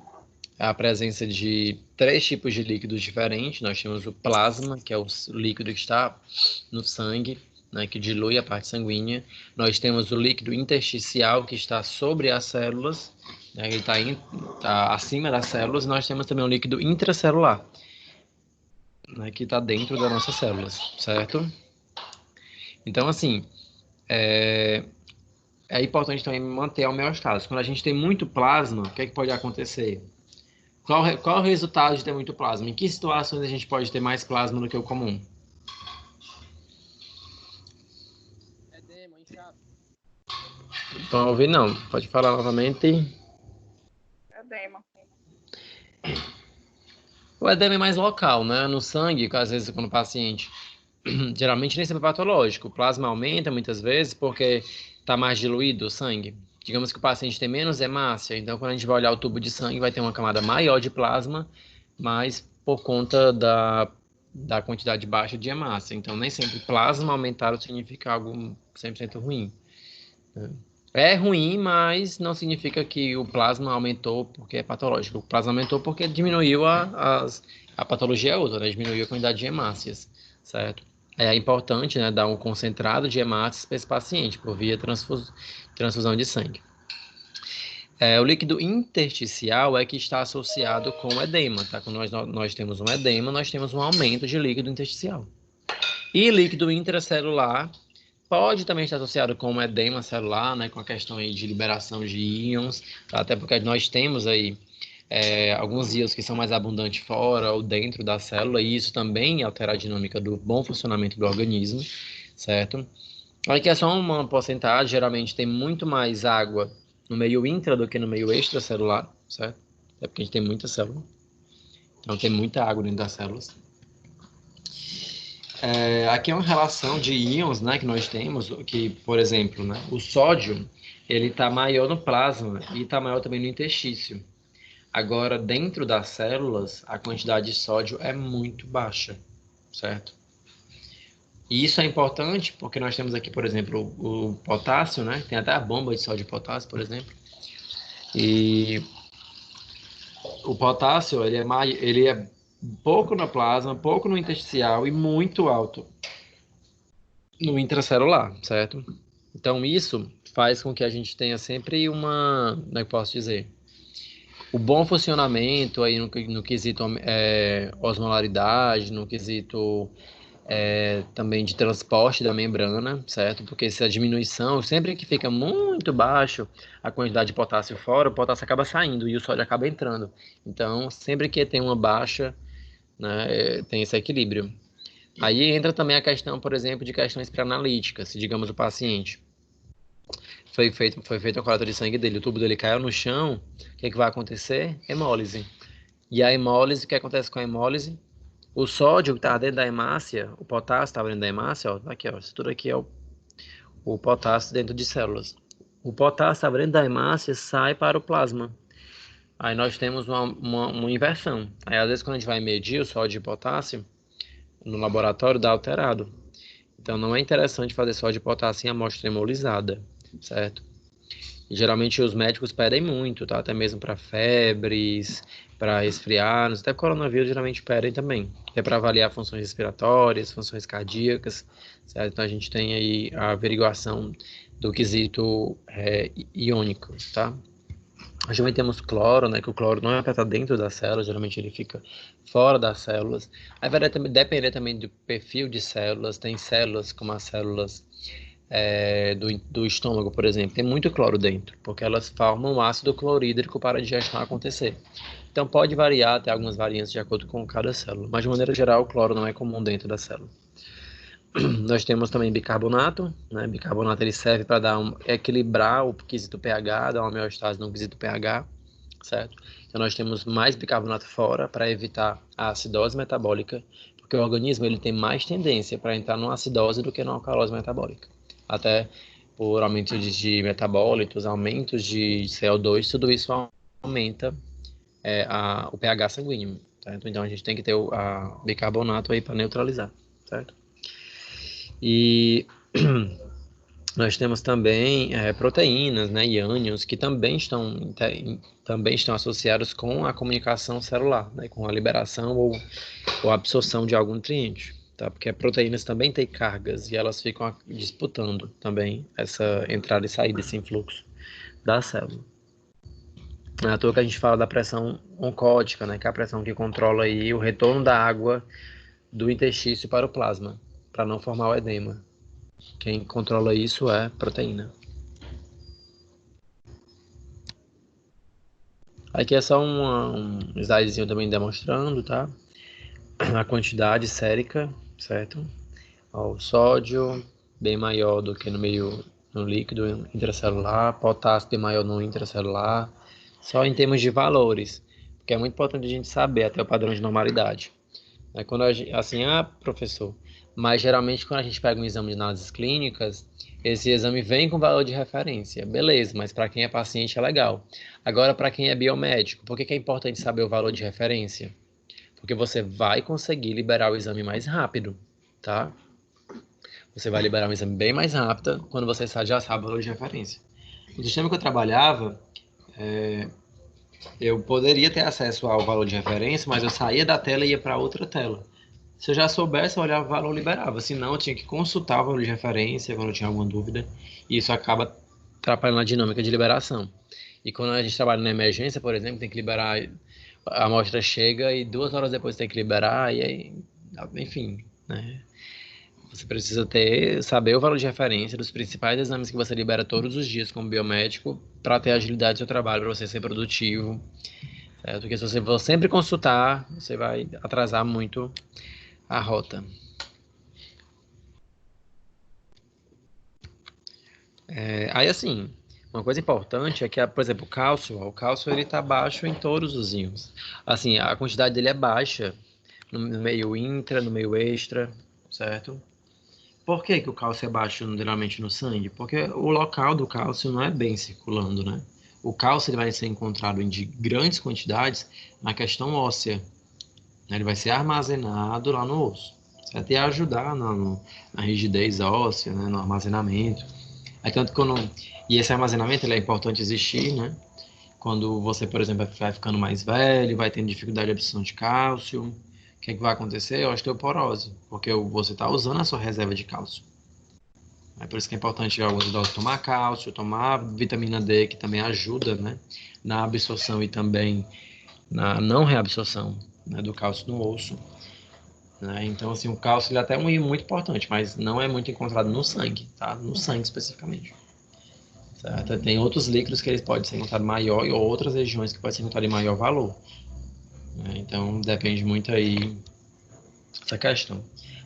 a presença de 3 tipos de líquidos diferentes. Nós temos o plasma, que é o líquido que está no sangue, né, que dilui a parte sanguínea. Nós temos o líquido intersticial, que está sobre as células, né, ele está acima das células. E nós temos também o líquido intracelular, né, que está dentro das nossas células, certo? Então, assim, é importante também manter a homeostase. Quando a gente tem muito plasma, o que é que pode acontecer? Qual é o resultado de ter muito plasma? Em que situações a gente pode ter mais plasma do que o comum? Edema, inchaço. Então, ouvi não. Pode falar novamente. Edema. O edema é mais local, né? No sangue, que às vezes quando o paciente... Geralmente nem sempre é patológico. O plasma aumenta muitas vezes porque está mais diluído o sangue. Digamos que o paciente tem menos hemácia, então quando a gente vai olhar o tubo de sangue vai ter uma camada maior de plasma, mas por conta da quantidade baixa de hemácia. Então nem sempre plasma aumentado significa algo 100% ruim. É ruim, mas não significa que o plasma aumentou porque é patológico. O plasma aumentou porque diminuiu a patologia outra, né? Diminuiu a quantidade de hemácias, certo? É importante, né, dar um concentrado de hemácias para esse paciente, por via transfusão de sangue. O líquido intersticial é que está associado com o edema, tá? Quando nós temos um edema, nós temos um aumento de líquido intersticial. E líquido intracelular pode também estar associado com o edema celular, né, com a questão aí de liberação de íons, tá? Até porque nós temos aí alguns íons que são mais abundantes fora ou dentro da célula, e isso também altera a dinâmica do bom funcionamento do organismo, certo? Aqui é só uma porcentagem, geralmente tem muito mais água no meio intra do que no meio extracelular, certo? É porque a gente tem muita célula, então tem muita água dentro das células. Aqui é uma relação de íons, né, que nós temos, que, por exemplo, né, o sódio, ele está maior no plasma e está maior também no interstício. Agora, dentro das células, a quantidade de sódio é muito baixa, certo? E isso é importante porque nós temos aqui, por exemplo, o potássio, né? Tem até a bomba de sódio e potássio, por exemplo. E o potássio, ele é pouco no plasma, pouco no intersticial e muito alto no intracelular, certo? Então, isso faz com que a gente tenha sempre como é que eu posso dizer? O bom funcionamento aí no quesito osmolaridade, no quesito também de transporte da membrana, certo? Porque se a diminuição, sempre que fica muito baixo a quantidade de potássio fora, o potássio acaba saindo e o sódio acaba entrando. Então, sempre que tem uma baixa, né, tem esse equilíbrio. Aí entra também a questão, por exemplo, de questões pré-analíticas. Se, digamos, o paciente foi feita a coleta de sangue dele, o tubo dele caiu no chão, o que vai acontecer? Hemólise. E a hemólise, o que acontece com a hemólise? O sódio que estava dentro da hemácia, o potássio estava dentro da hemácia, ó, aqui, ó, isso tudo aqui é o potássio dentro de células. O potássio estava dentro da hemácia, sai para o plasma. Aí nós temos uma inversão. Aí às vezes quando a gente vai medir o sódio e potássio, no laboratório dá alterado. Então não é interessante fazer sódio e potássio em amostra hemolizada, certo? E, geralmente os médicos pedem muito, tá? Até mesmo para febres, para resfriados, até coronavírus geralmente pedem também. É para avaliar funções respiratórias, funções cardíacas, certo? Então a gente tem aí a averiguação do quesito iônico, tá? Nós também temos cloro, né? Que o cloro não é para estar dentro da célula, geralmente ele fica fora das células. Aí vai depender também do perfil de células. Tem células como as células do estômago, por exemplo, tem muito cloro dentro, porque elas formam ácido clorídrico para a digestão acontecer. Então pode variar, ter algumas variantes de acordo com cada célula, mas de maneira geral o cloro não é comum dentro da célula. Nós temos também bicarbonato, né? Bicarbonato ele serve para equilibrar o quesito pH, dar uma homeostase no quesito pH, certo? Então nós temos mais bicarbonato fora para evitar a acidose metabólica, porque o organismo ele tem mais tendência para entrar numa acidose do que numa alcalose metabólica. Até por aumento de metabólitos, aumentos de CO2, tudo isso aumenta o pH sanguíneo, certo? Então a gente tem que ter o bicarbonato aí para neutralizar, certo? E nós temos também proteínas, né, e ânions, que também estão associados com a comunicação celular, né, com a liberação ou absorção de algum nutriente. Tá? Porque as proteínas também têm cargas e elas ficam disputando também essa entrada e saída, esse influxo da célula. Não é à toa que a gente fala da pressão oncótica, né, que é a pressão que controla aí o retorno da água do intestino para o plasma, para não formar o edema. Quem controla isso é proteína. Aqui é só um slidezinho também demonstrando, tá? A quantidade sérica, certo? Ó, o sódio bem maior do que no líquido intracelular, potássio bem maior no intracelular, só em termos de valores, porque é muito importante a gente saber até o padrão de normalidade. Quando assim, professor, mas geralmente quando a gente pega um exame de análises clínicas, esse exame vem com valor de referência, beleza, mas para quem é paciente é legal. Agora, para quem é biomédico, por que é importante saber o valor de referência? Porque você vai conseguir liberar o exame mais rápido, tá? Você vai liberar um exame bem mais rápido quando você já sabe o valor de referência. No sistema que eu trabalhava, eu poderia ter acesso ao valor de referência, mas eu saía da tela e ia para outra tela. Se eu já soubesse, eu olhava o valor e liberava. Se não, eu tinha que consultar o valor de referência quando eu tinha alguma dúvida. E isso acaba atrapalhando a dinâmica de liberação. E quando a gente trabalha na emergência, por exemplo, tem que liberar, a amostra chega e 2 horas depois tem que liberar, e aí, enfim, né? Você precisa saber o valor de referência dos principais exames que você libera todos os dias como biomédico para ter agilidade do seu trabalho, para você ser produtivo, certo? Porque se você for sempre consultar, você vai atrasar muito a rota. Aí assim, uma coisa importante é que, por exemplo, o cálcio ele está baixo em todos os íons. Assim, a quantidade dele é baixa no meio intra, no meio extra, certo? Por que o cálcio é baixo geralmente no sangue? Porque o local do cálcio não é bem circulando, né? O cálcio ele vai ser encontrado em grandes quantidades na questão óssea. Ele vai ser armazenado lá no osso, certo? E ajudar na rigidez óssea, né? No armazenamento. Aí, tanto e esse armazenamento ele é importante existir, né? Quando você, por exemplo, vai ficando mais velho, vai tendo dificuldade de absorção de cálcio, o que vai acontecer? Osteoporose, porque você está usando a sua reserva de cálcio. É por isso que é importante alguns idosos tomar cálcio, tomar vitamina D, que também ajuda, né, na absorção e também na não reabsorção, né, do cálcio no osso. né? Então, assim, o cálcio ele até é um íon muito importante, mas não é muito encontrado no sangue, tá? No sangue especificamente. Certo? Tem outros líquidos que eles podem ser encontrados maior e outras regiões que podem ser encontrados em maior valor, né? Então, depende muito aí dessa questão.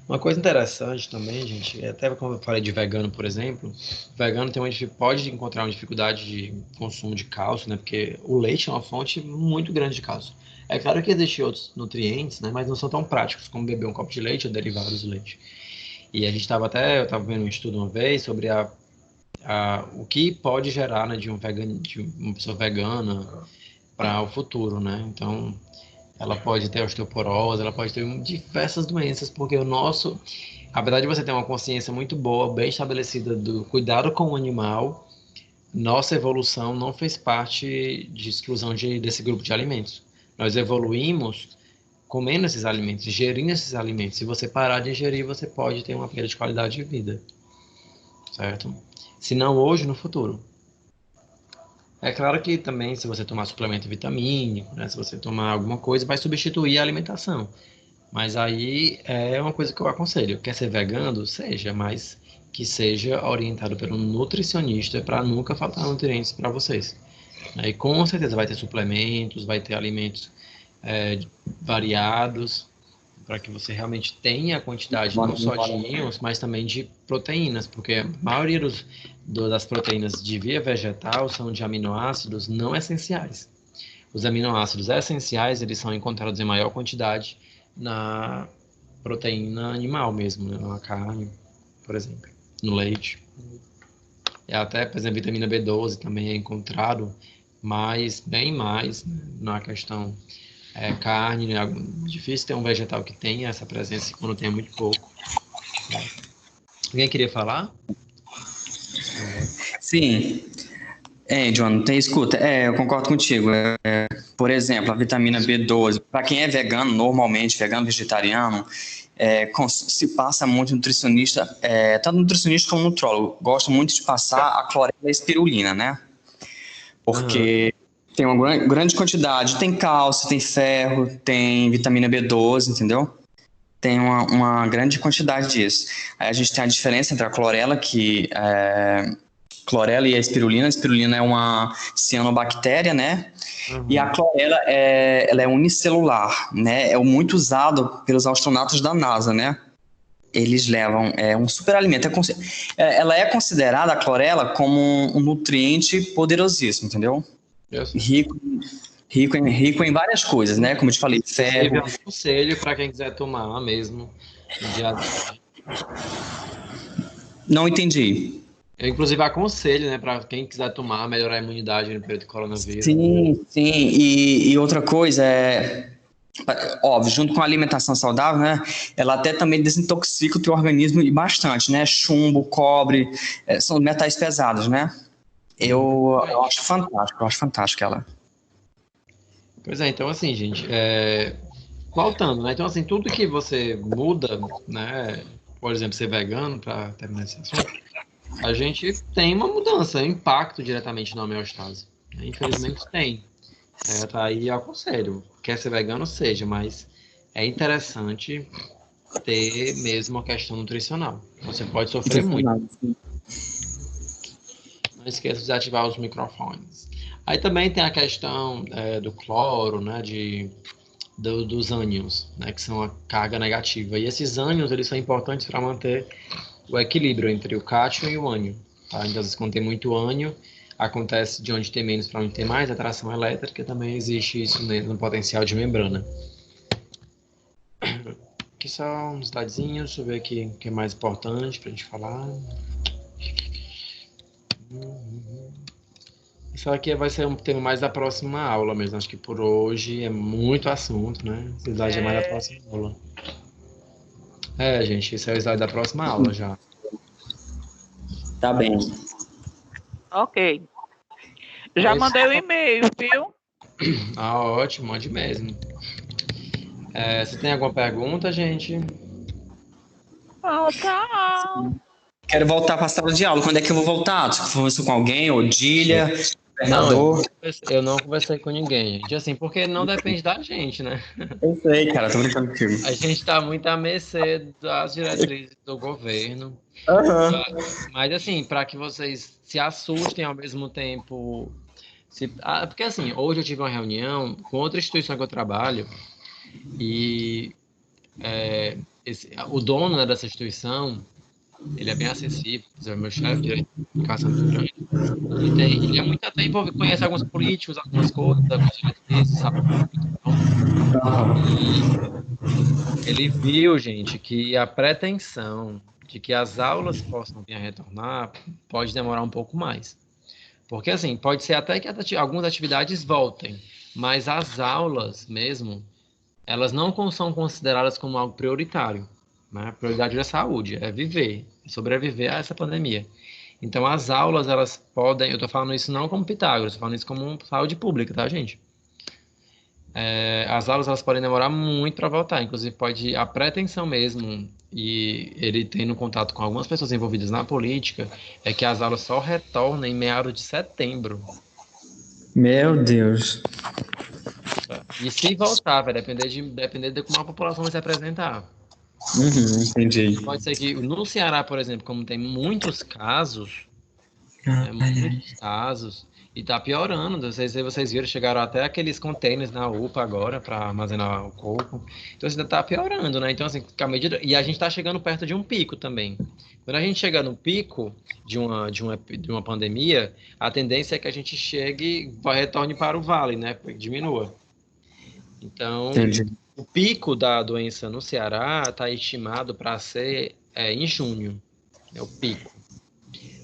Uma coisa interessante também, gente, até como eu falei de vegano, por exemplo, vegano pode encontrar uma dificuldade de consumo de cálcio, né? Porque o leite é uma fonte muito grande de cálcio. É claro que existem outros nutrientes, né? Mas não são tão práticos como beber um copo de leite ou derivados do leite. E a gente eu estava vendo um estudo uma vez sobre o que pode gerar, né, de uma pessoa vegana para o futuro, né? Então, ela pode ter osteoporose, ela pode ter diversas doenças, porque apesar de você ter uma consciência muito boa, bem estabelecida do cuidado com o animal, nossa evolução não fez parte de exclusão desse grupo de alimentos. Nós evoluímos comendo esses alimentos, ingerindo esses alimentos. Se você parar de ingerir, você pode ter uma perda de qualidade de vida, certo? Se não hoje, no futuro. É claro que também, se você tomar suplemento vitamínico, né, se você tomar alguma coisa, vai substituir a alimentação. Mas aí é uma coisa que eu aconselho. Quer ser vegano? Seja, mas que seja orientado pelo nutricionista para nunca faltar nutrientes para vocês. E com certeza vai ter suplementos, vai ter alimentos variados, para que você realmente tenha a quantidade não só de íons, mas também de proteínas, porque a maioria das proteínas de via vegetal são de aminoácidos não essenciais. Os aminoácidos essenciais, eles são encontrados em maior quantidade na proteína animal mesmo, né? Na carne, por exemplo, no leite. E até, por exemplo, vitamina B12 também é encontrado bem mais, né, na questão carne, né? Difícil ter um vegetal que tenha essa presença quando tem muito pouco, né? Alguém queria falar? Sim. John, escuta, eu concordo contigo. Por exemplo, a vitamina B12, para quem é vegano, normalmente, vegano, vegetariano, se passa muito nutricionista, tanto nutricionista como nutrólogo, gosta muito de passar a clorela e a espirulina, né? Porque tem uma grande quantidade, tem cálcio, tem ferro, tem vitamina B12, entendeu? Tem uma grande quantidade disso. Aí a gente tem a diferença entre a clorela, clorela e a espirulina. A espirulina é uma cianobactéria, né? E a clorela ela é unicelular, né? É muito usado pelos astronautas da NASA, né? Eles levam um superalimento. Ela é considerada, a clorela, como um nutriente poderosíssimo, entendeu? Rico em várias coisas, né? Como eu te falei, ferro. É um conselho para quem quiser tomar mesmo. Não entendi. Eu, inclusive, aconselho, né, para quem quiser tomar, melhorar a imunidade no período de coronavírus. Sim. E outra coisa óbvio, junto com a alimentação saudável, né? Ela até também desintoxica o teu organismo bastante, né? Chumbo, cobre, são metais pesados, né? Eu acho fantástico ela. Pois é, então assim, gente, voltando, né? Então assim, tudo que você muda, né? Por exemplo, ser vegano, para terminar esse assunto, a gente tem uma mudança, um impacto diretamente na homeostase. Infelizmente tem. Tá aí eu aconselho. Quer ser vegano, seja, mas é interessante ter mesmo a questão nutricional. Você pode sofrer muito. Não esqueça de ativar os microfones. Aí também tem a questão do cloro, né, dos ânions, né, que são a carga negativa. E esses ânions, eles são importantes para manter o equilíbrio entre o cátion e o ânion. Tá? Então, às vezes, quando tem muito ânion, acontece de onde tem menos para onde tem mais, atração elétrica, também existe isso no potencial de membrana. Aqui só uns dadozinhos, deixa eu ver aqui o que é mais importante para a gente falar. Isso aqui vai ser um tema mais da próxima aula mesmo. Acho que por hoje é muito assunto, né? O slide é mais da próxima aula. Gente, esse é o slide da próxima aula já. Tá bem. Ok. Já mandei o e-mail, viu? Ótimo, mande mesmo. Você tem alguma pergunta, gente? Tá. Quero voltar para a sala de aula. Quando é que eu vou voltar? Se conversou com alguém, Odília, Não, governador. eu não conversei com ninguém, gente. Assim, porque não depende da gente, né? Eu sei, cara, tô brincando contigo. A gente está muito à mercê das diretrizes do governo. Aham. Mas, assim, para que vocês se assustem ao mesmo tempo. Porque, assim, hoje eu tive uma reunião com outra instituição que eu trabalho e o dono, né, dessa instituição, ele é bem acessível, é o meu chefe de comunicação muito grande. Ele é muito até envolvido, conhece alguns políticos, algumas coisas, algumas diretrizes, sabe? E ele viu, gente, que a pretensão de que as aulas possam vir a retornar pode demorar um pouco mais. Porque, assim, pode ser até que algumas atividades voltem, mas as aulas mesmo, elas não são consideradas como algo prioritário, né? A prioridade é saúde, é viver, é sobreviver a essa pandemia. Então, as aulas, elas podem... Eu estou falando isso não como Pitágoras, estou falando isso como saúde pública, tá, gente? As aulas, elas podem demorar muito para voltar, inclusive pode... A pretensão mesmo, e ele tendo contato com algumas pessoas envolvidas na política, é que as aulas só retornem em meados de setembro. Meu Deus. E se voltar, vai depender de como a população vai se apresentar. Entendi. Pode ser que no Ceará, por exemplo, como tem muitos casos, e tá piorando. Vocês viram, chegaram até aqueles containers na UPA agora para armazenar o corpo. Então, assim, tá piorando, né? Então, assim, a medida... E a gente tá chegando perto de um pico também. Quando a gente chega no pico de uma pandemia, a tendência é que a gente retorne para o vale, né? Diminua. Então, Entendi. o pico da doença no Ceará está estimado para ser em junho. É o pico.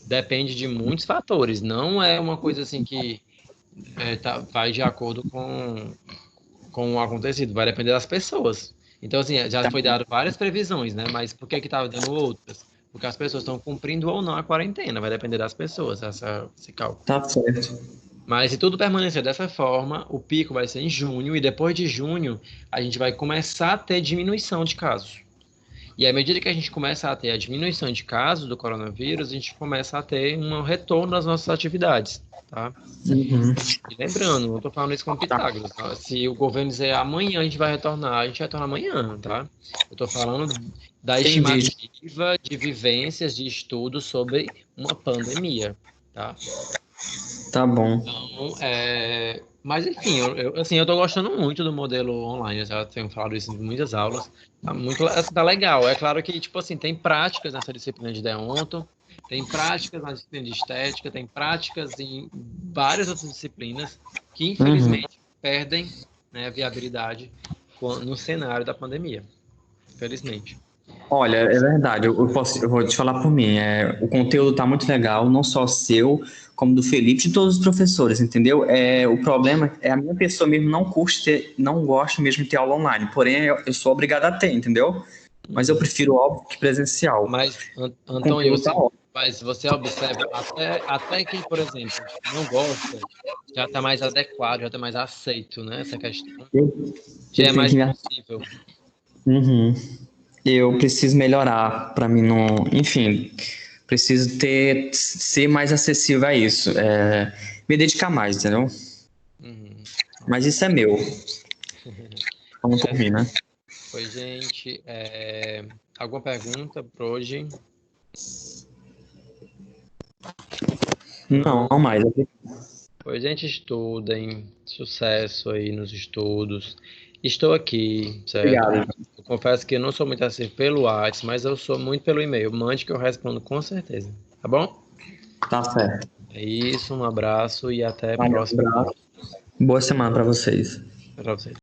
Depende de muitos fatores. Não é uma coisa assim que vai de acordo com o acontecido. Vai depender das pessoas. Então, assim, já foi dado várias previsões, né? Mas por que estava dando outras? Porque as pessoas estão cumprindo ou não a quarentena. Vai depender das pessoas, esse cálculo. Tá certo. Mas se tudo permanecer dessa forma, o pico vai ser em junho, e depois de junho, a gente vai começar a ter diminuição de casos. E à medida que a gente começa a ter a diminuição de casos do coronavírus, a gente começa a ter um retorno das nossas atividades, tá? E lembrando, não estou falando isso com Pitágoras, tá? Se o governo dizer amanhã a gente vai retornar, a gente vai retornar amanhã, tá? Eu estou falando da estimativa de vivências, de estudos sobre uma pandemia, tá? Tá bom. Então, mas enfim, eu tô gostando muito do modelo online, eu já tenho falado isso em muitas aulas, tá legal. É claro que, tipo assim, tem práticas nessa disciplina de deonto, tem práticas na disciplina de estética, tem práticas em várias outras disciplinas que, infelizmente, perdem, né, a viabilidade no cenário da pandemia, infelizmente. Olha, é verdade, eu vou te falar por mim, o conteúdo tá muito legal, não só seu, como do Felipe e de todos os professores, entendeu? O problema é a minha pessoa mesmo não gosta mesmo de ter aula online, porém eu sou obrigado a ter, entendeu? Mas eu prefiro, óbvio, que presencial. Mas, Antônio, mas você observa, até quem, por exemplo, não gosta, já está mais adequado, já está mais aceito, né? Essa questão já é mais possível. Eu preciso melhorar para mim não... Enfim, preciso ser mais acessível a isso. Me dedicar mais, entendeu? Mas isso é meu. Vamos por mim, né? Oi, gente. Alguma pergunta para hoje? Não mais. Pois, gente, estudem. Sucesso aí nos estudos. Estou aqui, certo? Obrigado. Eu confesso que eu não sou muito assim pelo WhatsApp, mas eu sou muito pelo e-mail. Mande que eu respondo com certeza. Tá bom? Tá certo. É isso, um abraço e até a próxima. Boa semana para vocês. Para vocês.